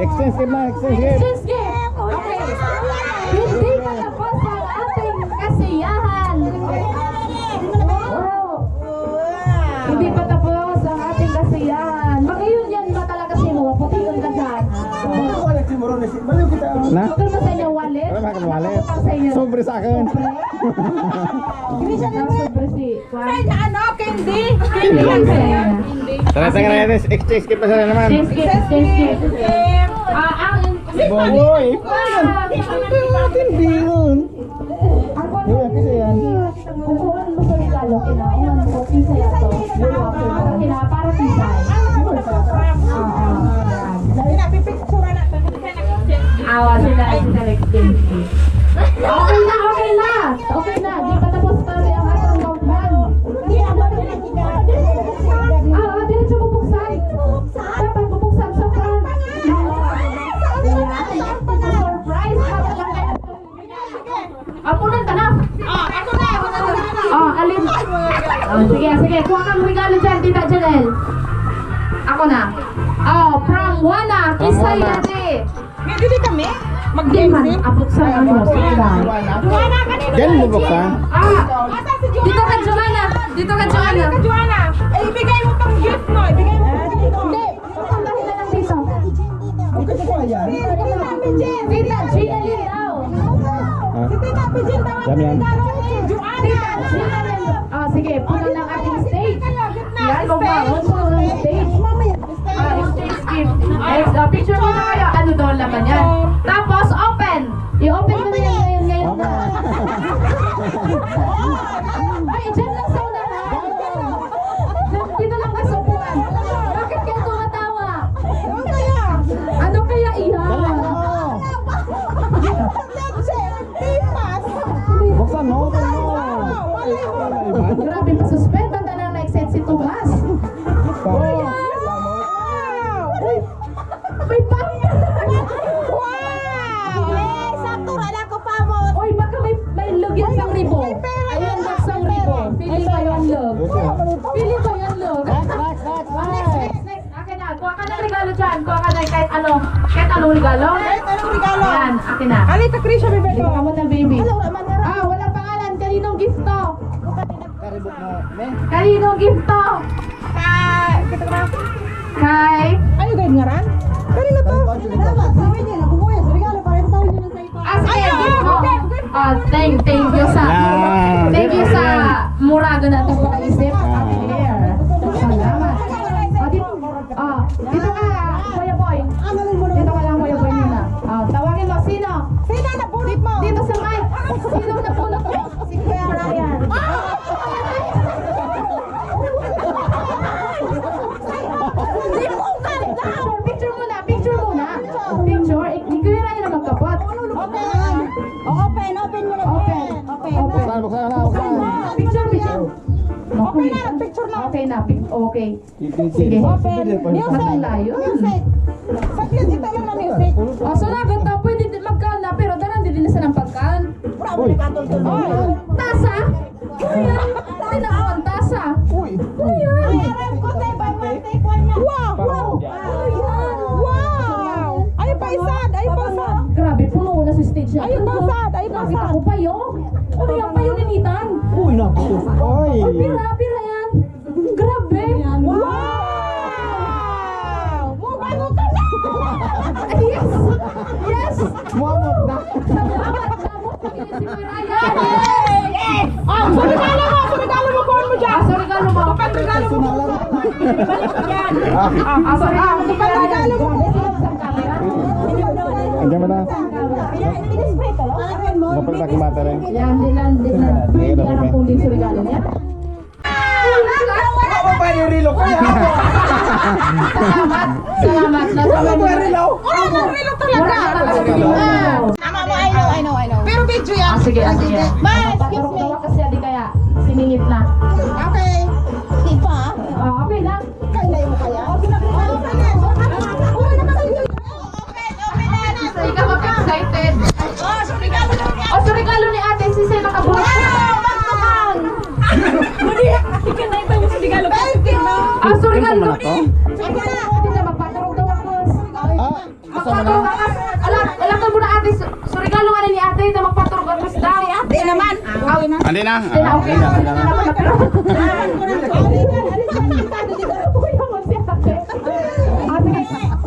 Exchange gift na, exchange gift. Exchange gift. Okay. Hindi pa tapos ang ating kasiyahan. Wow. Hindi pa tapos ang ating kasiyahan. Magayon yan ba talaga si mo? Puti-on ka dyan. Na? Huwag mo sa inyong wallet. Wala makan wallet. Pang sa inyo. Sobre sa akin. Ang sobre si Juan. Ay, na ano, candy. Hindi lang sa inyo. Tara, tara natin. Exchange gift na sila naman. Exchange gift, exchange gift. Ang Uy! Hindi yun. ang Uy, kasi yan. kukuhan mo sa regalo, kinaunan mo, pisa yato. Para pisa. Pinapipicture na. Awa sila exchange gift. Okay na, okay na. Apunan ka na. Alin? Sige. Kuha kang regalo dyan, Tita Janelle. Ako na. From Juana, Kisay Ate. May dili kami? Di man, abot sa ano, sa Diyan mo buksan? Dito ka, Joanna. Dito ka, Joanna. Joanna, eh, ibigay mo tong gift mo. Ibigay mo tong gift mo. Hindi, papuntahin na lang dito. Tita, Gina daw. Si Tita Pijin daw ang Yan, yan. regalo ni Joanna. Sige, puno ng ating stage. Yan, bumangon po ng stage. Stage gift. Picture mo na kayo. Ano daw ang laman yan? Tapos, open. I-open mo na yan ngayon na. Ay, dyan lang sa unahan. Dito lang ka sa upuan. Bakit kayo tumatawa? Ano kaya iyan? Buksan mo. Grabe pa suspend. Banda na na-excite si Tomas. May pangyan. Oy, baka may log yan sang ribo. Ayan, log sang ribo. Pili ba yung log? Pili ba yung log? Next. Akin na. Kuha ka ng regalo dyan. Kuha ka na kahit ano. Kahit anong regalo. Ayan, akin na. Alita, Krisha, bibig Dito ko. ka muna, baby. Walang pangalan. Kaninong gift to? Kaninong gift to? Kay... Ano guide nga ran? Kanina to. Sige, gift mo. Thank you sa... Yan. Thank you sa muraga na ito pag-isip. Here. Salamat. Dito ka, Kuya Boy. Dito ka lang, Kuya Boy muna. Tawagin mo, sino? Sino na punit mo? Dito sa mic. Sino na punot mo? Si Kuya Ryan. Picture muna. Picture. Ni Kuya Ryan na magkapot. Open mo na. Buksan na. Picture. Okay na, picture na. Okay na. Okay. Sige. Matalayo. Saglit, ito lang na music. So nagot na, pwede din magkaan na, pero daran din sa ng pagkaan. Uy. Tasa? Ayan, tinakon, tasa. Uy. Ayan. Wow! Wow! Ay pa isad! Grabe, puno na sa stage niya. Ayun, pasad! Nakita ko pa yun. Ano yan pa yun, ninitan? Uy, naku. Uy. Pira yan. Grabe. Wow! Bago ka na! Yes. Muamot na. Regalo mo, kuhan mo dyan! Regalo mo. Regalo mo! Regalo mo! Andiyan mo na. Kapag nakimata rin. Yan, dilan. Yan ang puli sa regalo niya. Salamat. Relo talaga! I know. Pero video yan. Sige. Mas, Paturok kasi di kaya siningit na. Okay. Di pa? Okay na. Kailay mo kaya? Ikaw mag-excited. So regalo ni ate, si Sena nakabuhat. So regalo ni. Hindi na magpaturog daw ako. Magpaturog ako. Alam mo na ate, so regalo nga ni ate na magpaturog ako daw. Di naman. Andi na. Okay na.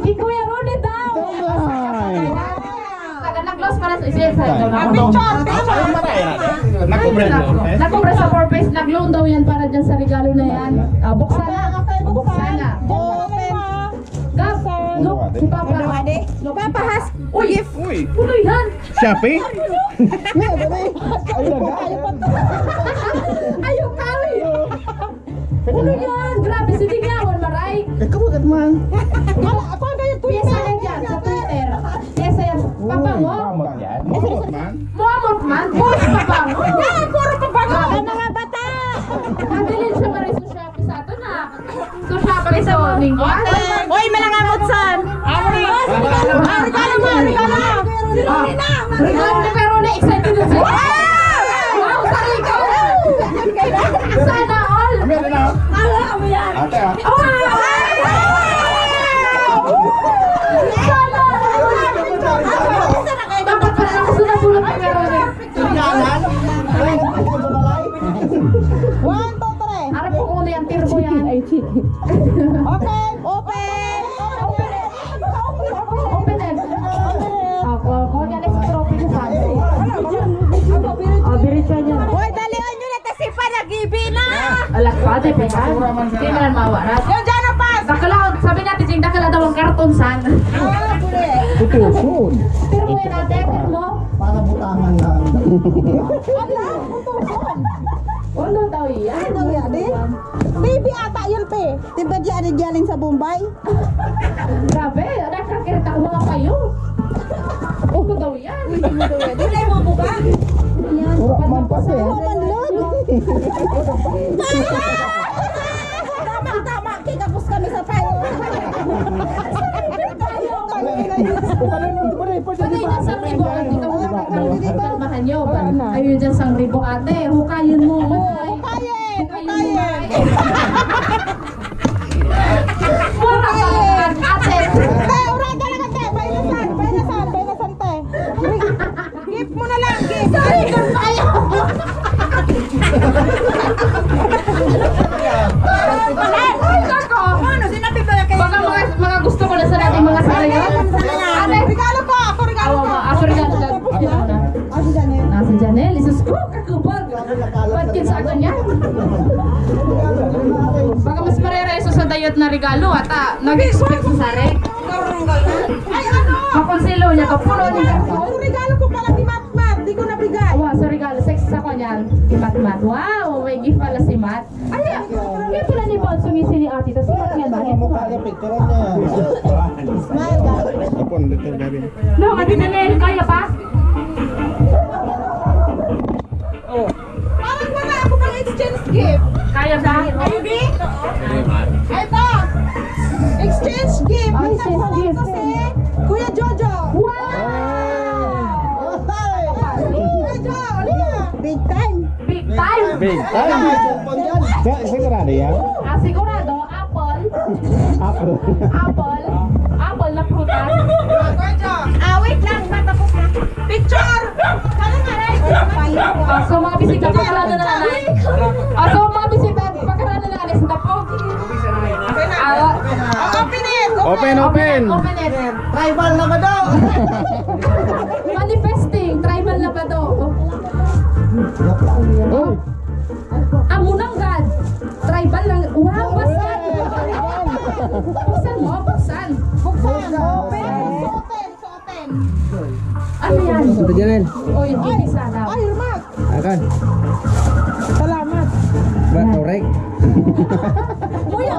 Ikuya Ronnie daw. Nag-gloss para sa isa. Nakumbra sa 4-piece. Nag-loan daw yan para dyan sa regalo na yan. Buksan na. Gab, look, si Papa. Papa has Uy, puno yan. Shopee? Ayaw kami. Puno yan. Grabe, sinigawan maray. Kabukat man. Ako ang kayo Piyesa yan dyan sa Twitter. Piyesa yan. Papa mo? Muamot man. Muamot man? Boss, papa mo? puro papago. Mga bata. Nadilin siya maray sa Shopee sa ato na. So Shopee sa lingkwan. Hoy, malangamot san. Regalo mo. Regalo, pero na excited na siya. may chicken. Okay, open! Open it. Open it. Ako, kung yan sa trophy ko sabi. Biritsa niya. Hoy, dalihan nyo na kasi pa nag-ibi na! Alas pa, di pa yan. Hindi mo lang mawaras. Yung dyan na pas! Dakala, sabi natin, Jing, dakala daw ang karton san. Tutusun. Pero mo yan natin, mo. Para butangan lang. Ano daw yan? Ano yan din? Baby ata yun pe. Diba di ada galing sa Bombay? Grabe, nakakirita ko mga kayo. Ano daw yan? Di tayo mo buka? Pura man pa siya. Tama, kikapos kami sa tayo. Pwede dyan sang ribo, hindi ka muna kalmahan nyo. Ayun dyan sang ribo ate, hukayin mo. Hukayin! Mura ka lang, ate. Ura talaga te! Bainasan te! Gift mo na lang, gift! Sorry, kung tayo! Ano, sinabi ba kayo? Baka mga gusto ko na sa natin mga sarayo. Ate, Regalo ko! Ako regalo ko! ako regalo dyan. Ako Janelle. Nasa Janelle, isus ko, kakubag. Ba't kin sa akin yan? Baka mas marereso sa dayot na regalo at nag-expect sa sari. Ay, ano? Makonsilo niya to, puno ni karton. Ang regalo ko pala ni Matmat, di ko nabigay. Wow, so regalo, sexy sa kanya. Si Mat. Wow, may gift pala si Mat. Ay, kaya pala ni Paul sumisi ni ate. Tapos si Mat yan ba? Mukha niya, picture niya. Smile, guys. Apon, dito gabi. No, ate Janelle, kaya pa? Parang wala ako pang exchange gift. Kaya ba? Baby? Ito! Exchange gift! Ay, Ang exchange sasabihin gift. ko si Kuya Jojo! Wow! Kuya Jo, halika! Big time! Big time! Big time. Sigurado yan? Sigurado, apple. Apple. Apple. Apple na prutas. Kuya Jo! Wait lang! Matapos na! Picture! Kano nga rin? So mga bisita, pagkaraan na nanay. So mga bisita, pagkaraan na nanay. Sinta po. Open it! Open. Open it. Tribal na ba daw? Manifesting. Tribal na ba to? Uy. Amunanggad. Tribal lang. Wow, basan. Buksan mo, buksan. Buksan! Open! Open! Ano yan? Ito Janelle. Uy, ibisa daw. Ay, Mark! Akan. Salamat! Ba, correct. Kuya,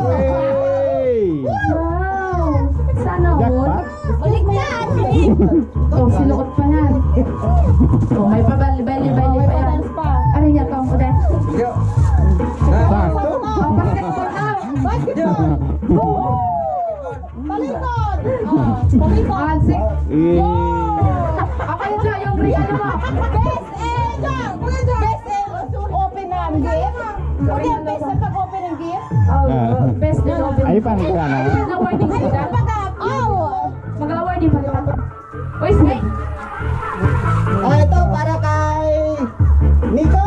Hey. wow. Sana all. Jackpot. Uligtan! Oh, sinuot pa yan. Oh, may pabali-bali pa yan. Ano niya to? Ude. Sakto. Oh, basketball daw. Basketball! Talikod! Talikod! Ah, six. Eh. Ako yun siya, yung regalo mo. Best ever! Kuya Jo! Best ever! Open na ang gift? Kuya, best na pag-open ang gift? Oh, best din open. Ay, paano ka na? Mag-awarding sila. Oh! Mag-awarding pa nila. Uy, snake. Ito para kay Nico.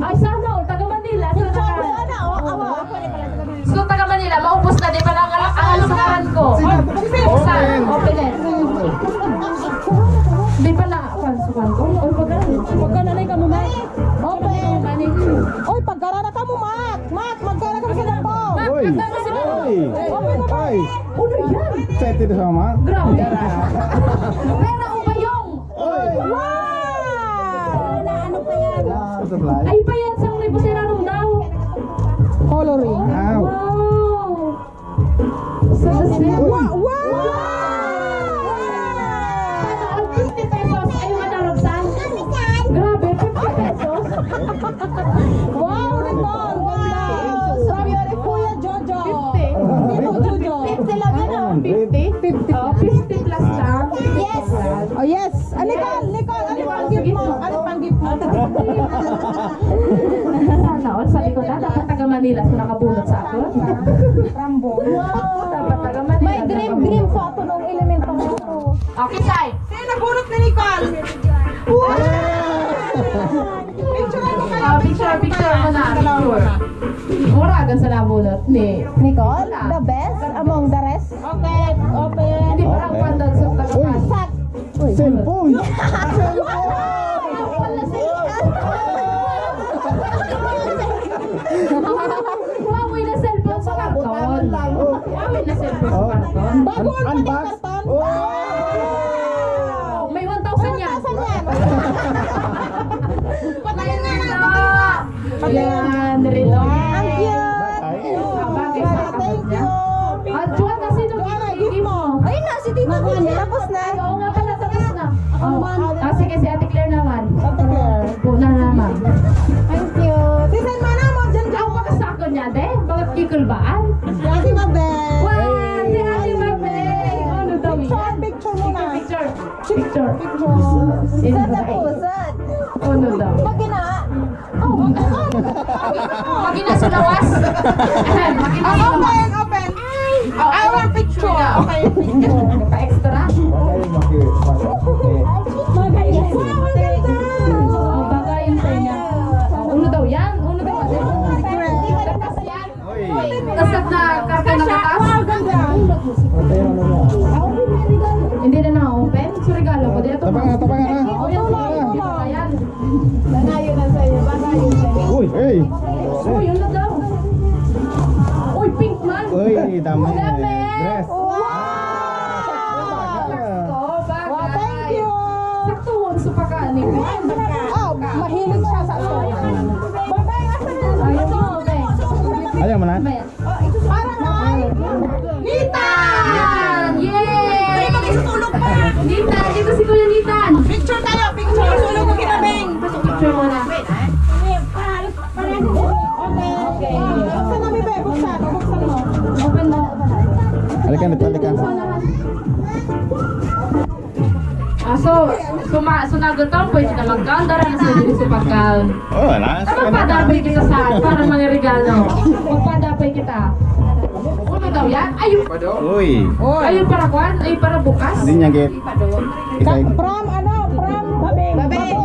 Ay, sana all. Taga Manila. Sabi na, So, taga Manila, maubos na. Di ba lang ang alusahan ko? Buksan. Open it. Di pa na. Sukan ko. Uy, pagkananay ka mo, Mac. Open! Oy, pagkarana ka mo, Mac! Mac, magkara ka sa po! Uy. Uy. Uy. Ano yan? Set ito sama. Grabe. Pera o bayong? Uy. Wow! Ano pa yan? Supply. Ay, pa yan. Sang libo sinarong daw. Coloring. Ow. Wow. So, Wow! Wow! Sana all 50 pesos ay manaragsan. Grabe, 50 pesos. Wow, Nicole! Wow! Sabi ni Kuya Jojo! 50. Dito, Jojo! 50 lang yan, oh. 50? Oh, 50 plus lang. Yes! Oh, yes! Nicole! Ano pang gift mo? Ano pang gift mo? Sana all. Sabi ko na, dapat taga Manila so nakabulot sa ako. Rambo. Wow, dapat taga Manila. May dream ko ato nung elemento mo. Okay, Sai. Sino nabunot ni Nicole? Wow! Picture ko kayo. Picture mo na. Picture. Muragan sa nabunot ni Nicole, the best among the rest. Okay, open. Hindi pa ang pandag sa takas. Sak. Cellphone! Huawei na cellphone sa karton. Huawei na cellphone sa karton. Unbox! Oh! May 1,000 yan. Patayin nga na. Yan, relo. Ang cute. Bagay sa Thank you. At Juan, kasi nung hindi mo. Ay na, si Tito Vicky. Tapos na. Oo nga pala, tapos na. Oh. Sige, si Ate Claire naman. Ate Claire. Una naman. Ang cute. Sisan mo na mo, dyan Ang makasako niya, de? Bakit kikulbaan? Ate Mabel. Wow, si Ate Mabel. Ano daw yan? Picture muna. Picture. Picture. Sa tapusat. Ano daw? Magina. Magina sa lawas. Magina sa lawas. Open, open. I want picture. Okay, picture. Pa-extra? Oh, bagayin sa niya. Uno daw yan? Uno daw yan? Tapos yan? Tapos na karton na katas? Hindi na na-open? So regalo ko. Dito Tapangan, tapangan na! Oh, yan. Ayan. Bagayon na sa'yo. Bagayon sa'yo. Uy! Hey! Oh, yun na daw. Uy, pink man. Uy, dami! Dami. Dress! Oh, bagay. Thank you. Saktuon sa pagkaanip. Oh, mahilig siya sa ito. Bye-bye. Ayaw mo, be. Ayaw mo na? Mamaya. Parang ay. Nita! Yay! Ay, mag-isutulog pa. Nitan, dito si Kuya Nitan. Picture tayo, picture. Sulog ko kinabing. Picture mo na. Okay. Buksan na, Bibe. Buksan. Buksan mo. Open mo. Halika, Nito, halika. So nagutom, pwede na mag-count. Dara na sa dili sa pag-count. Oh, wala. Magpadapay kita sa para mga regalo. Magpadapay kita. Ano daw yan? Ayun. Uy! Ayun para kwan? Ayun para bukas? Hindi niya get. Isa From ano? From Babeng. Babeng.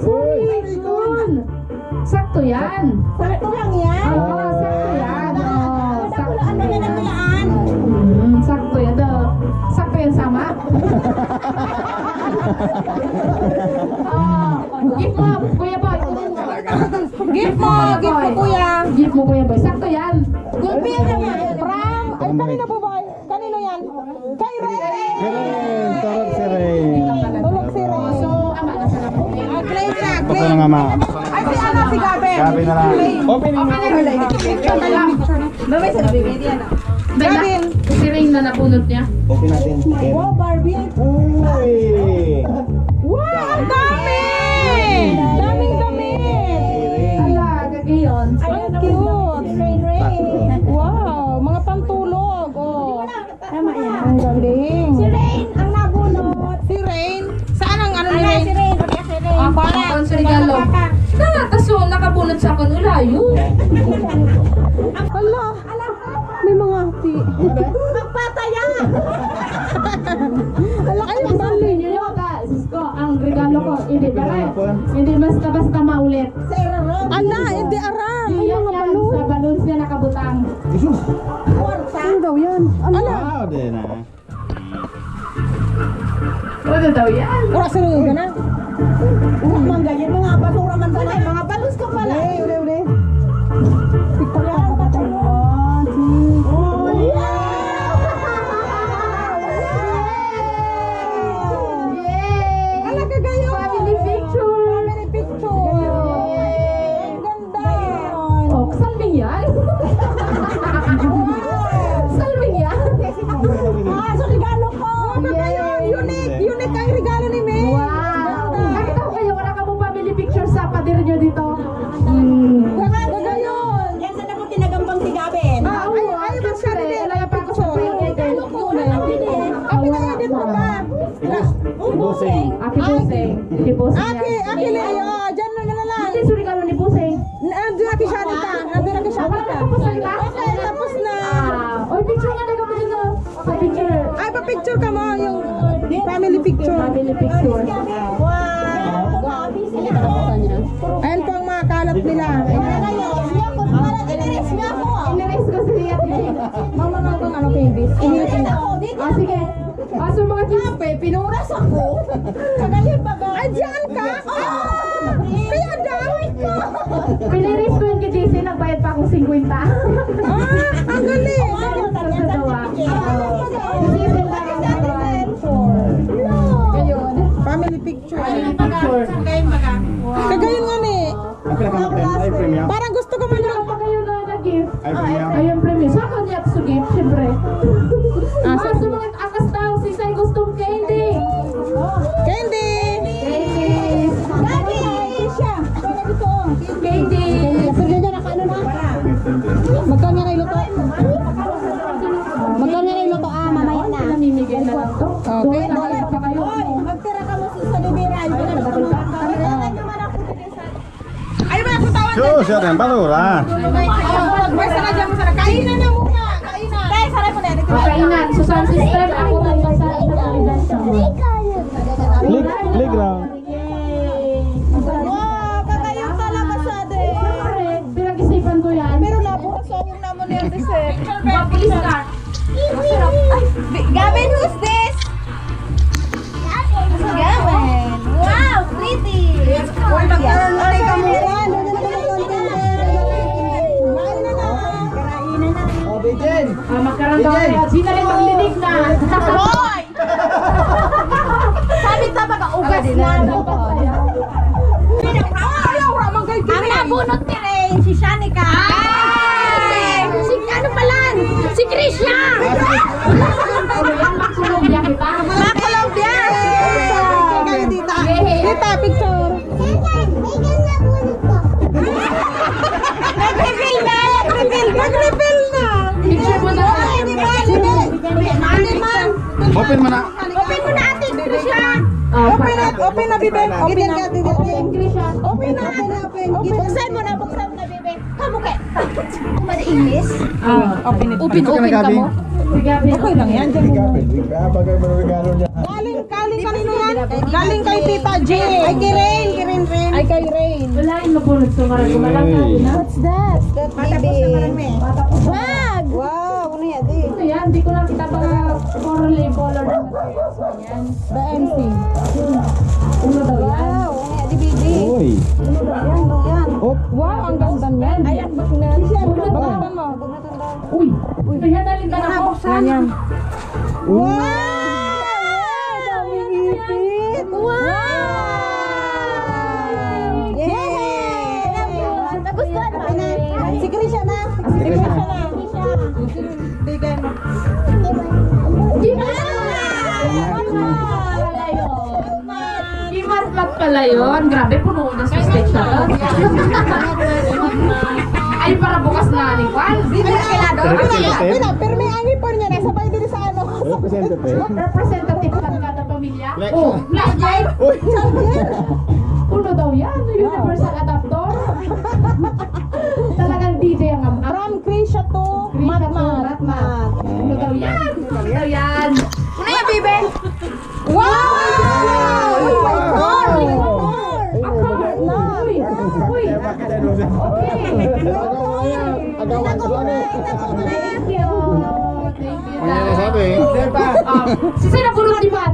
Uy! Ayun. Sakto yan. Sakto lang yan. Oo, sakto yan. Oo, sakto Ano na yan. nagulaan? Sakto yan daw. Sakto yan sama. Gift mo, Kuya Boy. Gift mo, kuya. Gift mo, Kuya Boy. Sakto yan. Gulpi yan. From, ay kanino po boy? Kanino yan? Kay Ray. Siren! Torot si Ray! Tulog si Ray. So, ama na sa lapo. Clay na, Basta Clay. na nga ma. Ay, si ano, si Gabi. Gabi na lang. Opening mo. Picture na lang. Babay sa bibili yan. Bella, si Rain na napunot niya. Open natin. Wow, Barbie. Uy! Wow, ang dami! Daming damit. Ala, gagayon. Ang cute. Wow, mga pantulog. Oh. Tama yan. Ang galing. Si Rain ang nabunot. Si Rain. Saan ang ano ni Ayan Rain? si Rain. Pagka si Rain. Ako ang sa regalo. Kaso, nakabunot sa akin ulayo. Hala. May mga hati. Magpataya. Hala, ay, ang dami. Ninyo guys, ko, ang regalo ko, hindi ba rin? Hindi basta-basta maulit. Sa Erarong. Ala, hindi aram. Ay, Yan mga yan, balon. sa balloons niya nakabutang. Kwarta. Ano daw yan? Ala. Wow, din ah. Ano daw yan? Ora, sarungan ka na. Mga ganyan, mga basura man doon. Ay, mga balus ka pala. Uli, uli. Tiktok ka. One, two. Oh, yeah. Yay! Ala, kagayon. Family picture! Family picture. Ang ganda. Oh, salming yan? Salming yan? Ah, so regalo ko. Kagayon. Unique. Unique ang regalo ni May. Wow! Nakita ko kayo, wala ka mong family picture sa pader nyo dito. Kagayon. Yan sa naman tinagambang si Gabin. Ah, ay, masyari din. Wala pa ako sa picture. Aki na edit mo ba? Busing. Aki Buseng. Aki Buseng yan. Aki na iyo. Diyan na lang. Hindi, sa regalo ni Buseng. Nandun na kisyanin ka. Nandun na kisyanin ka. Tapos na ka? Okay, tapos na. Oy, picture nga na ka dito. Picture. Ay, pa-picture ka mo yung family picture. Family picture. Wow. Grabe sila. Ayan po ang mga sulat nila. Iniris ko si Ate. Mama na itong ano candies. Ah, sige. Ah, so mga kispe, pinuras ako. Kagalit ba ba? Diyan ka? Kaya dawit ko. Piniris ko yung KDC, nagbayad pa akong 50. Ang galing. Sa dawa. KDC lang ang naman. Ngayon. Family picture. Picture. Kagayon nga ni. Ang pinaka-maten ay premium. Parang gusto ko man Ano pa kayo na nag-gift? Ay premium. Ayun, premium. Saan ka niya sa gift? Siyempre. Ah, sa mga akas daw, si Say gustong candy. Candy. Candy. Siya. Candy. Magkano nga na iluto? Magkano nga na iluto? Mamaya na. Namimigay na lang to. Okay. Nakalit pa kayo. Magtira ka mo sa bibira. Ay, ba, kutawan. Sus, yan, basura. Pwesa na dyan mo sana. Kainan na muna. Kainan. Kaya, saray mo na. Kainan. So, sound system, ako lang sa intelligence. Playground. Wow, kakayon talaga sa de. Pinag-isipan ko yan. Pero nabukas ako naman yung dessert. Mabilis ka. Gavin, who's this? Gavin. Wow, pretty. Magkaroon na rin kami. Magkaroon daw kayo. Sino rin maglinig na? Hoy! Sabi ta baga ugas na. Ang nabunot ni Rain, si Shanika. Ay! Si ano pala? Si Krisha! Magsulubya kita. Makalobya! Kayo, tita. Tita, picture. Nag-reveal na! Mag-refill na. Picture mo na. Open mo na. Open mo na ate, Krisha! Open na, bibe. Open na. Open na! Buksan mo na, bibe. Kamu kay? Kumada English? Open Open ka mo? Okay lang yan. Diyan mo. Bagay mo regalo niya. Galing kanino yan? Galing kay Tita J. Ay, kay Rain. Ay, kay Rain. Walain mo po nagsumaran. Kumalang ka na. What's that? That baby. Wag! Wow, ano yan? Di. Ito yan. Hindi ko lang kita mga color ng materials mo yan. The MC. Uno daw yan. Wow, ano yan? DVD. Uy. Yan. Op. Wow, ang ganda niyan. Ayan, bakit mo? Uy! Ito yan. Nalindan ako. Yan. Wow! Daming ipit! Wow! Yay! Nagustuhan mo? Si Krisha na. Si Krisha na. Bigay mo. Imatmat pala yun. Grabe, puno na sa stage na to. Ay, para bukas na ni Juan. Pero may angin pa niya. Nasabay din sa ano. Representative. Representative lang kada pamilya. Flex. Oh, Black Jay. Uy. Puno daw yan. Universal adapter. Talagang DJ ang ama. From Krisha to Matmat. Puno daw yan. Puno daw yan. Ano yan, bibe? Wow! Uy, my God! Uy, uy. Okay. Agawan sa ano. Thank you. Thank you. Ano na sabi? Si Sir nabulot di ba?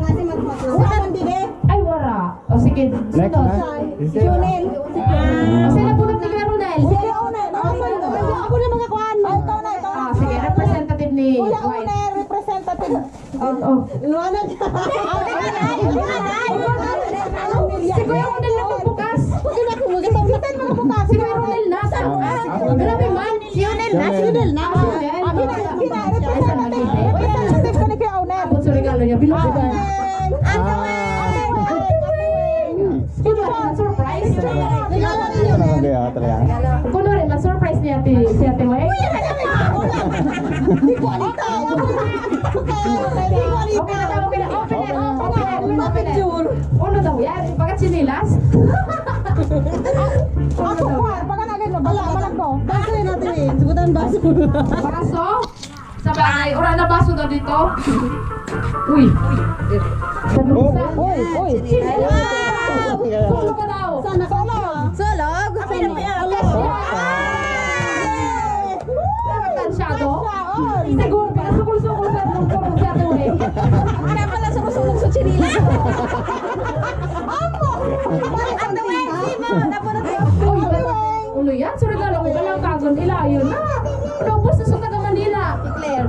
Saan ang bigay? Ay, wala. O sige. Next Sunod. na. Junel. O sir nabulot ni Kuya Ronel. Kuya Unel. Ako na mga kuhan. Ikaw na. Ah, sige. Representative ni Kuya White. Unel, representative. Oh. Iwanag. Si Kuya Ronel na magbukas. Kita mga bukas. Si Kuya Ronel na. Grabe man. Si Yunel na. Si Junel na. Ah, si Junel. Representative ko ni Kuya Unel. Abot sa regalo niya. Bilog ba? Surprise. Ano ang gaya talaga? Kuno rin, ma-surprise niya si Ate Weng. Di ko alita. Okay na daw, okay na. Picture. Uno daw yan. Bakit sinilas? Ako kuhan. Pagka nagay mo. Balak ko. Baso yun natin eh. Subutan baso. Baso? Sa bagay. Ura na baso daw dito. Uy. Uy. Sinilas. Solo ka daw. Sana ka na. Solog? Solo. doon. Siguro, pinasukul-sukul sa mong kurong siya to eh. Kaya pala sumusulong sa chinilas. Amo! Bakit ang Tuwing, sino? Napunod Uy, ulo yan. So regalo ko palang kagon nila. Ayun na. Robos na sa taga Manila. Claire.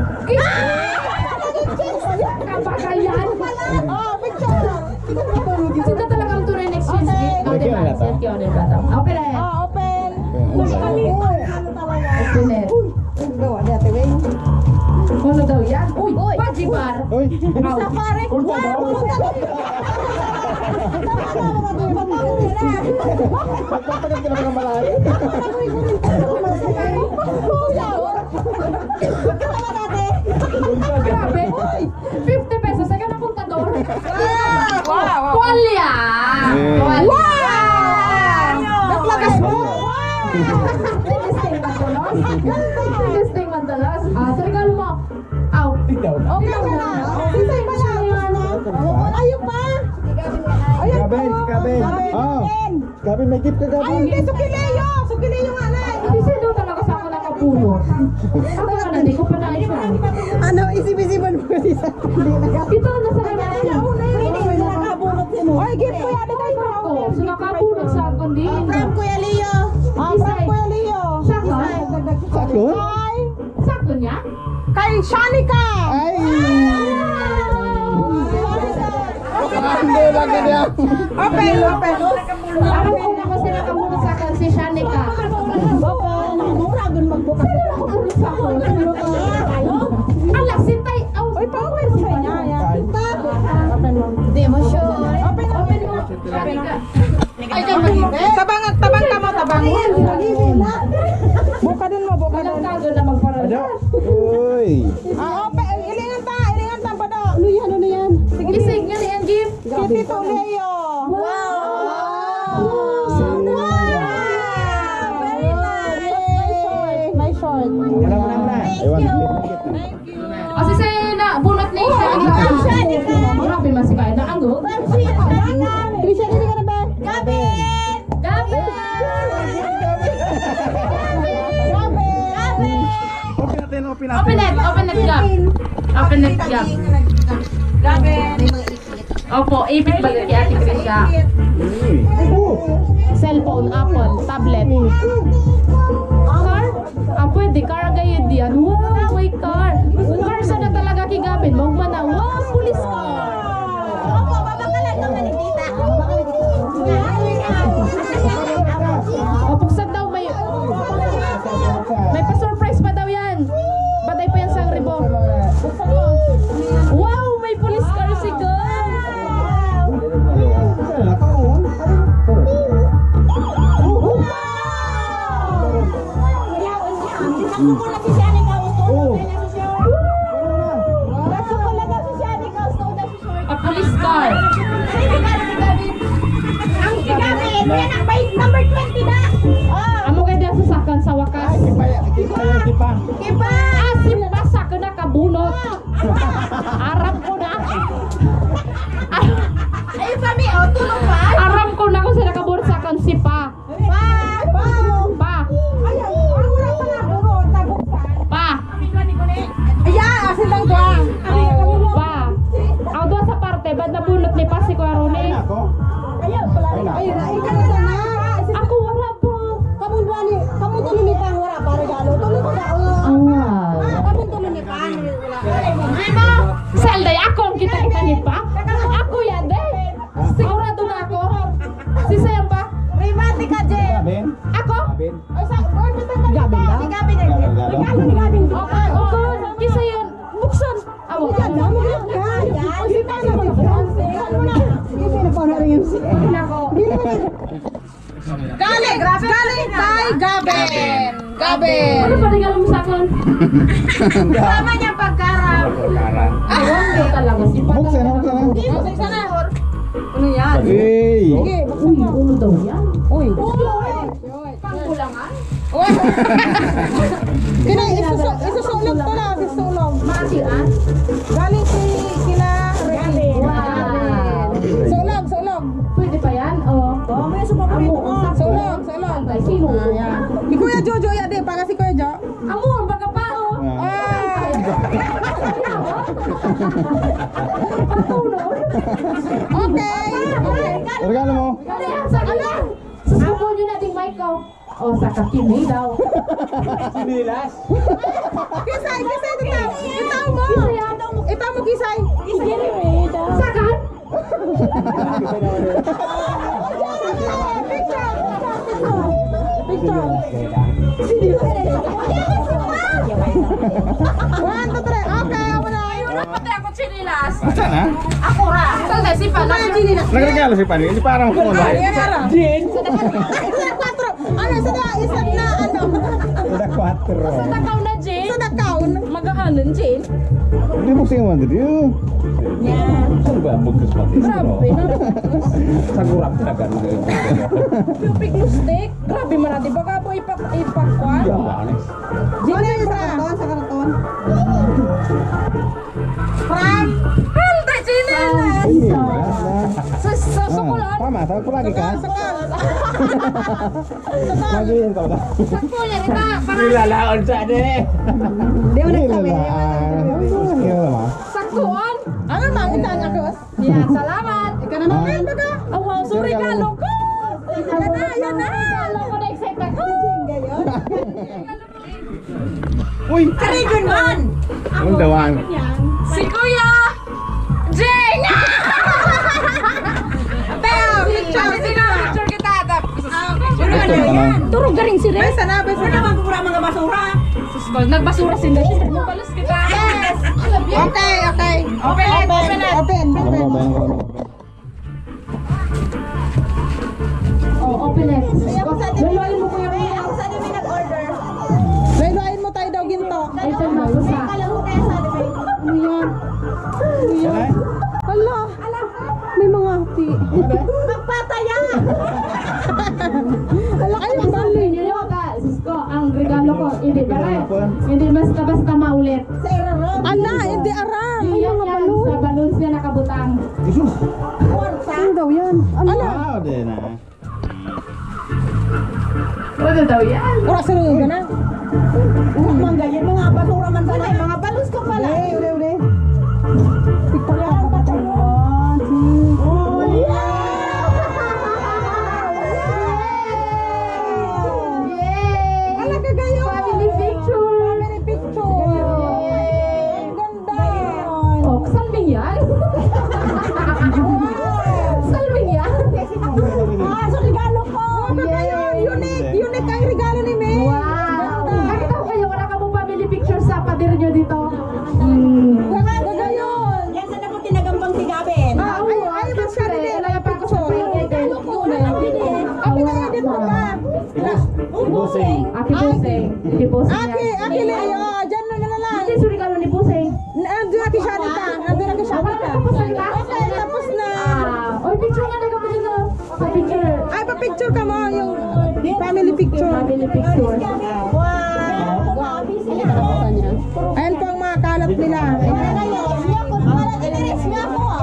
Kapakayan. Oh, picture! Sinta talagang tunay next exchange gift. Lagyan Diba? na to? Sir, yun, bata. Okay na yan. Oh, open! Ano talaga? Pinet. Gawa di ate Weng. Ano daw yan? Uy, pajibar. Uy! Sa pare! Punta daw. Magpapagat ka na mga malayo. Grabe. 50 pesos. Ay ka na puntador. Wow! Tuwalya! Tuwalya! Naklagas mo! Tinisting madalas. Tinisting madalas. Sa regalo mo. Aw. Okay ka na. Sisay pa yan. Ayun pa. Ayun pa. Gabin, Gabin. Oh, Gabin, may gift ka, Ay, Gabin. hindi. Sukileyo. Sukileyo nga na. Hindi siya daw talaga sa ako nakapuno. Ako nga na, hindi ko pa na-isang. Ano, isip-isipan mo kasi sa hindi na. Ito na sa kanya. Ay, gift ko yan. Ito Ako, so nakapulot sa akin din. From Kuya Leo. From Kuya Leo. Saka? Sakot? Kay, Sakto niya? kay Shanika. Ay! Hindi lang niya. Open, open. Alam ko na kasi nakapulot sa akin si Shanika. Muragon magbukas. Nakapulot sa akin. Ala, si Tay. Uy, pa-open sa kanya. Yan. Hindi mo sure. Open, open mo. Shanika. Ay, kapag Tabang ka mo, tabang. Buka din mo, buka Walang din. kago na magparada. Uy! Open. Ilingan ta, pado. Ano yan? Sige, Isig nga ni ang gift. kay Tito Leo. Very nice. Nice short. Wala mo na. Ewan, gift. Kasi sa na, bunot na siya. Grabe man si Kaya na ang go. Christian, hindi ka na ba? Gabi! Gabi! Open natin, open natin. Open it, Gab. Open it, Gab. Gabi! Opo, ipit ba kay Ate Krisha? Uy! Cellphone, Apple, tablet. Car? Pwede, car gayud yan. Wow, may car. Car sana talaga kay Gabin. Magman na, wow, police car. Opo, babakalan naman ni Tita. O, puksad daw, may pa-surprise pa daw yan. Baday pa yan sa ribo. Wow, may police car si Gab. Ako ko na si Shanika. Oh! Ako ko lang si Shanika. A police car. Ang si Gabi, yan ang bike number 20 na. Amo kay dyan sasakan sa wakas. Kipa. Kiba! Asip basa ko na kabunot. Aram ko na. Ay, Pami, tulong pa. Aram ko na kung sila kabunot sa kan si Pa. Pa. Asin lang ba? Pa. Ang doon sa parte, ba't nabunot ni Pa si Kuya Ronnie? Ako? Ayun na, ikaw na sana. Ako wala po. Kamu tuloy ni Pang, wala pa regalo. Tuloy pa. Kamu tulong ni Pan. Ano? Salday, ako ang kita-kita ni Pa. Ako yan, de. Sigurado na ako. Si Sayang Pa. Romantic ka, Jen. Gabin? Ako? Gabin? Gabi na. Si Gabi na. Regalo ni Gabi. Okay, okay. Kisa yan. Buksan. Awa. Dami ka. Kasi paano mo Nako. Galing kay Gaben. Ano pa regalo mo sa akin? Tama niya pagkarap. Awan ko talaga. Si Pa. Buksan na, buksan na. Buksan na. Ano yan? Hey! Sige, Uy, ulo daw yan. uy. Pangkulangan? Isusulog to lang, isusulog. Matian? Galing kila Gaben. Wow. Sulog. Pwede pa yan? Oo. May sumapamit mo. Sulog. Ay, sino? Si Kuya Jojo yan din, para si Kuya Jo. Amor, baga pa. Ah! Okay. Regalo mo. Sa kanan! Susuko nyo natin mic ko. O, sa kakini daw. Kisay, itaw. Itaw mo. Itaw mo, Kisay. Sakan! One, two, three. Okay, ako na. Pati ako chinilas. Saan ha? Ako ra. Saan na si Pana? Nagregalo si Pani. Hindi parang kung ano. Ano, isa na, ano? Udah 4. Takaw na, Jane. Sa nakaon. Magahanan, Jane. Hindi mo siya man dito. Grabe na. Sagurap na kan. Yung piglo steak. Grabe man natin. Baka po ipakwan. Ano yung sa karaton? Sa karaton? Frank! Halta, chinilas! Sa sukulan. Tama, sabi ko lagi ka. Sakal! Magiin ka ba? Sa kulan, ita. Nilalaon sa ade. Di mo nagsabi. Saktuan. Ano mang itaan ako? Yan, salamat. Ikaw naman yan baga. Oh, wow, so regalo ko. Yan na, yan na. Regalo ko na excited ako. Uy! Karigon man! Ang dawan. Si Kuya Jane! Teo, picture! Picture kita. Turog ka rin si Ray. Sana, sana magpura mga basura. Nagbasura si Nda. Mapalos kita. Yes! Okay, okay. Open it, open it. Open, open. Oh, open it. Luluin mo Kuya Kuya. Ako sa may nag-order. Laylayin mo tayo daw ginto. Ay, ito na. Basta. Ano yan? Hala! May mga hati. Magpataya! Hala, ay, ang bali. Sisko, ang regalo ko, hindi hindi basta-basta maulit. Ala, hindi aram. Ay, Yan mga yan, balon. sa balon siya nakabutang. Ano daw yan? Ala, Wow, din na. Ano daw yan? ura sa luga na. Mga ganyan, mga basura man sana. Mga balons ka pala. Ule, ule. Picture ka. Yay! Ala, kagayo. Family picture. Family picture. Ang ganda. Oh, salming yan? Salming yan? So regalo ko. Kagayo. Unique. Unique ang regalo ni May. Wow! Nakita ko kayo, wala ka mong family picture sa pader nyo dito. Kagayo. Yan sa dapat tinagambang tigabin. Ay, mas ka rin. Wala pa ako sa picture. Aki na edit mo ba? Busing. Aki Puseng. Aki Puseng yan. Aki Leo. Diyan na lang. Hindi yung regalo ni Puseng. Nandun na kay Shanika. Nandun na kay Shanika. Tapos na. Okay, tapos na. Oy, picture nga na kami dito. Sa picture. Ay, pa-picture ka mo yung family picture. Family picture. Ayan po ang mga kalat nila.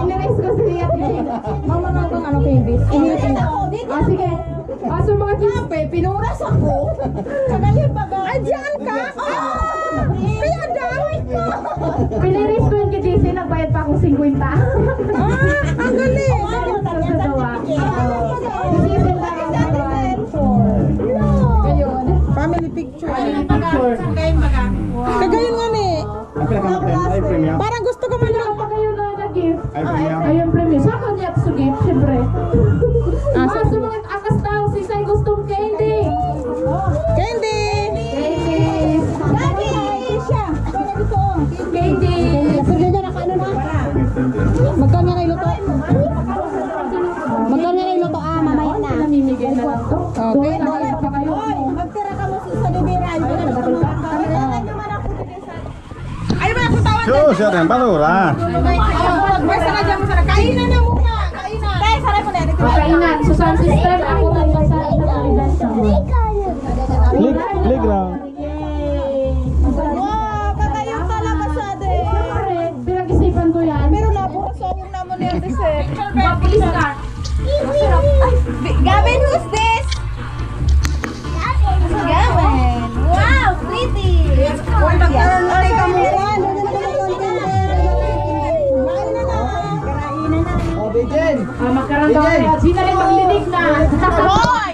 Iniris ko siya. Mama na kung ano kayo, bis. Sige. So mga kispe, pinuras ako. Ay, diyan ka? Kaya daw. Piniris ko yung kay JC, nagbayad pa akong 50. Ang galing. Sa dawa. Isipin lang ang mga Ngayon. Family picture. Picture. Kagayon nga ni. Ang pinakamatay ay premium. Parang gusto ko man Ano pa kayo na nag-gift? Ay premium. Ayun, premium. Sa kanya sa gift, syempre. So mga akas daw, si Sai gustong candy. Candy. Candy. Candy. Magkano nga iluto? Magkano nga iluto? Mamaya na. Namimigay na lang to. Okay. Doon pa kayo. Magtira ka mo sa Libera. Ay, wala ko tawan. So, siya rin, basura. Basta na dyan mo sana. Kainan na muna. Kainan. Kaya saray mo na. Kainan. So sa system, ako lang sa Lig lang. Wow, kakayo talaga sa de. Pinag-isipan ko yan. Pero nabukas ako na mo na yung dessert. Please start. Gavin, who's this? Gavin. Wow, pretty. Ay, ka mo. Magkaroon daw rin. Sino rin maglinig na? Hoy!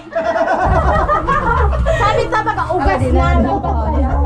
Sabi sa mga ugas na.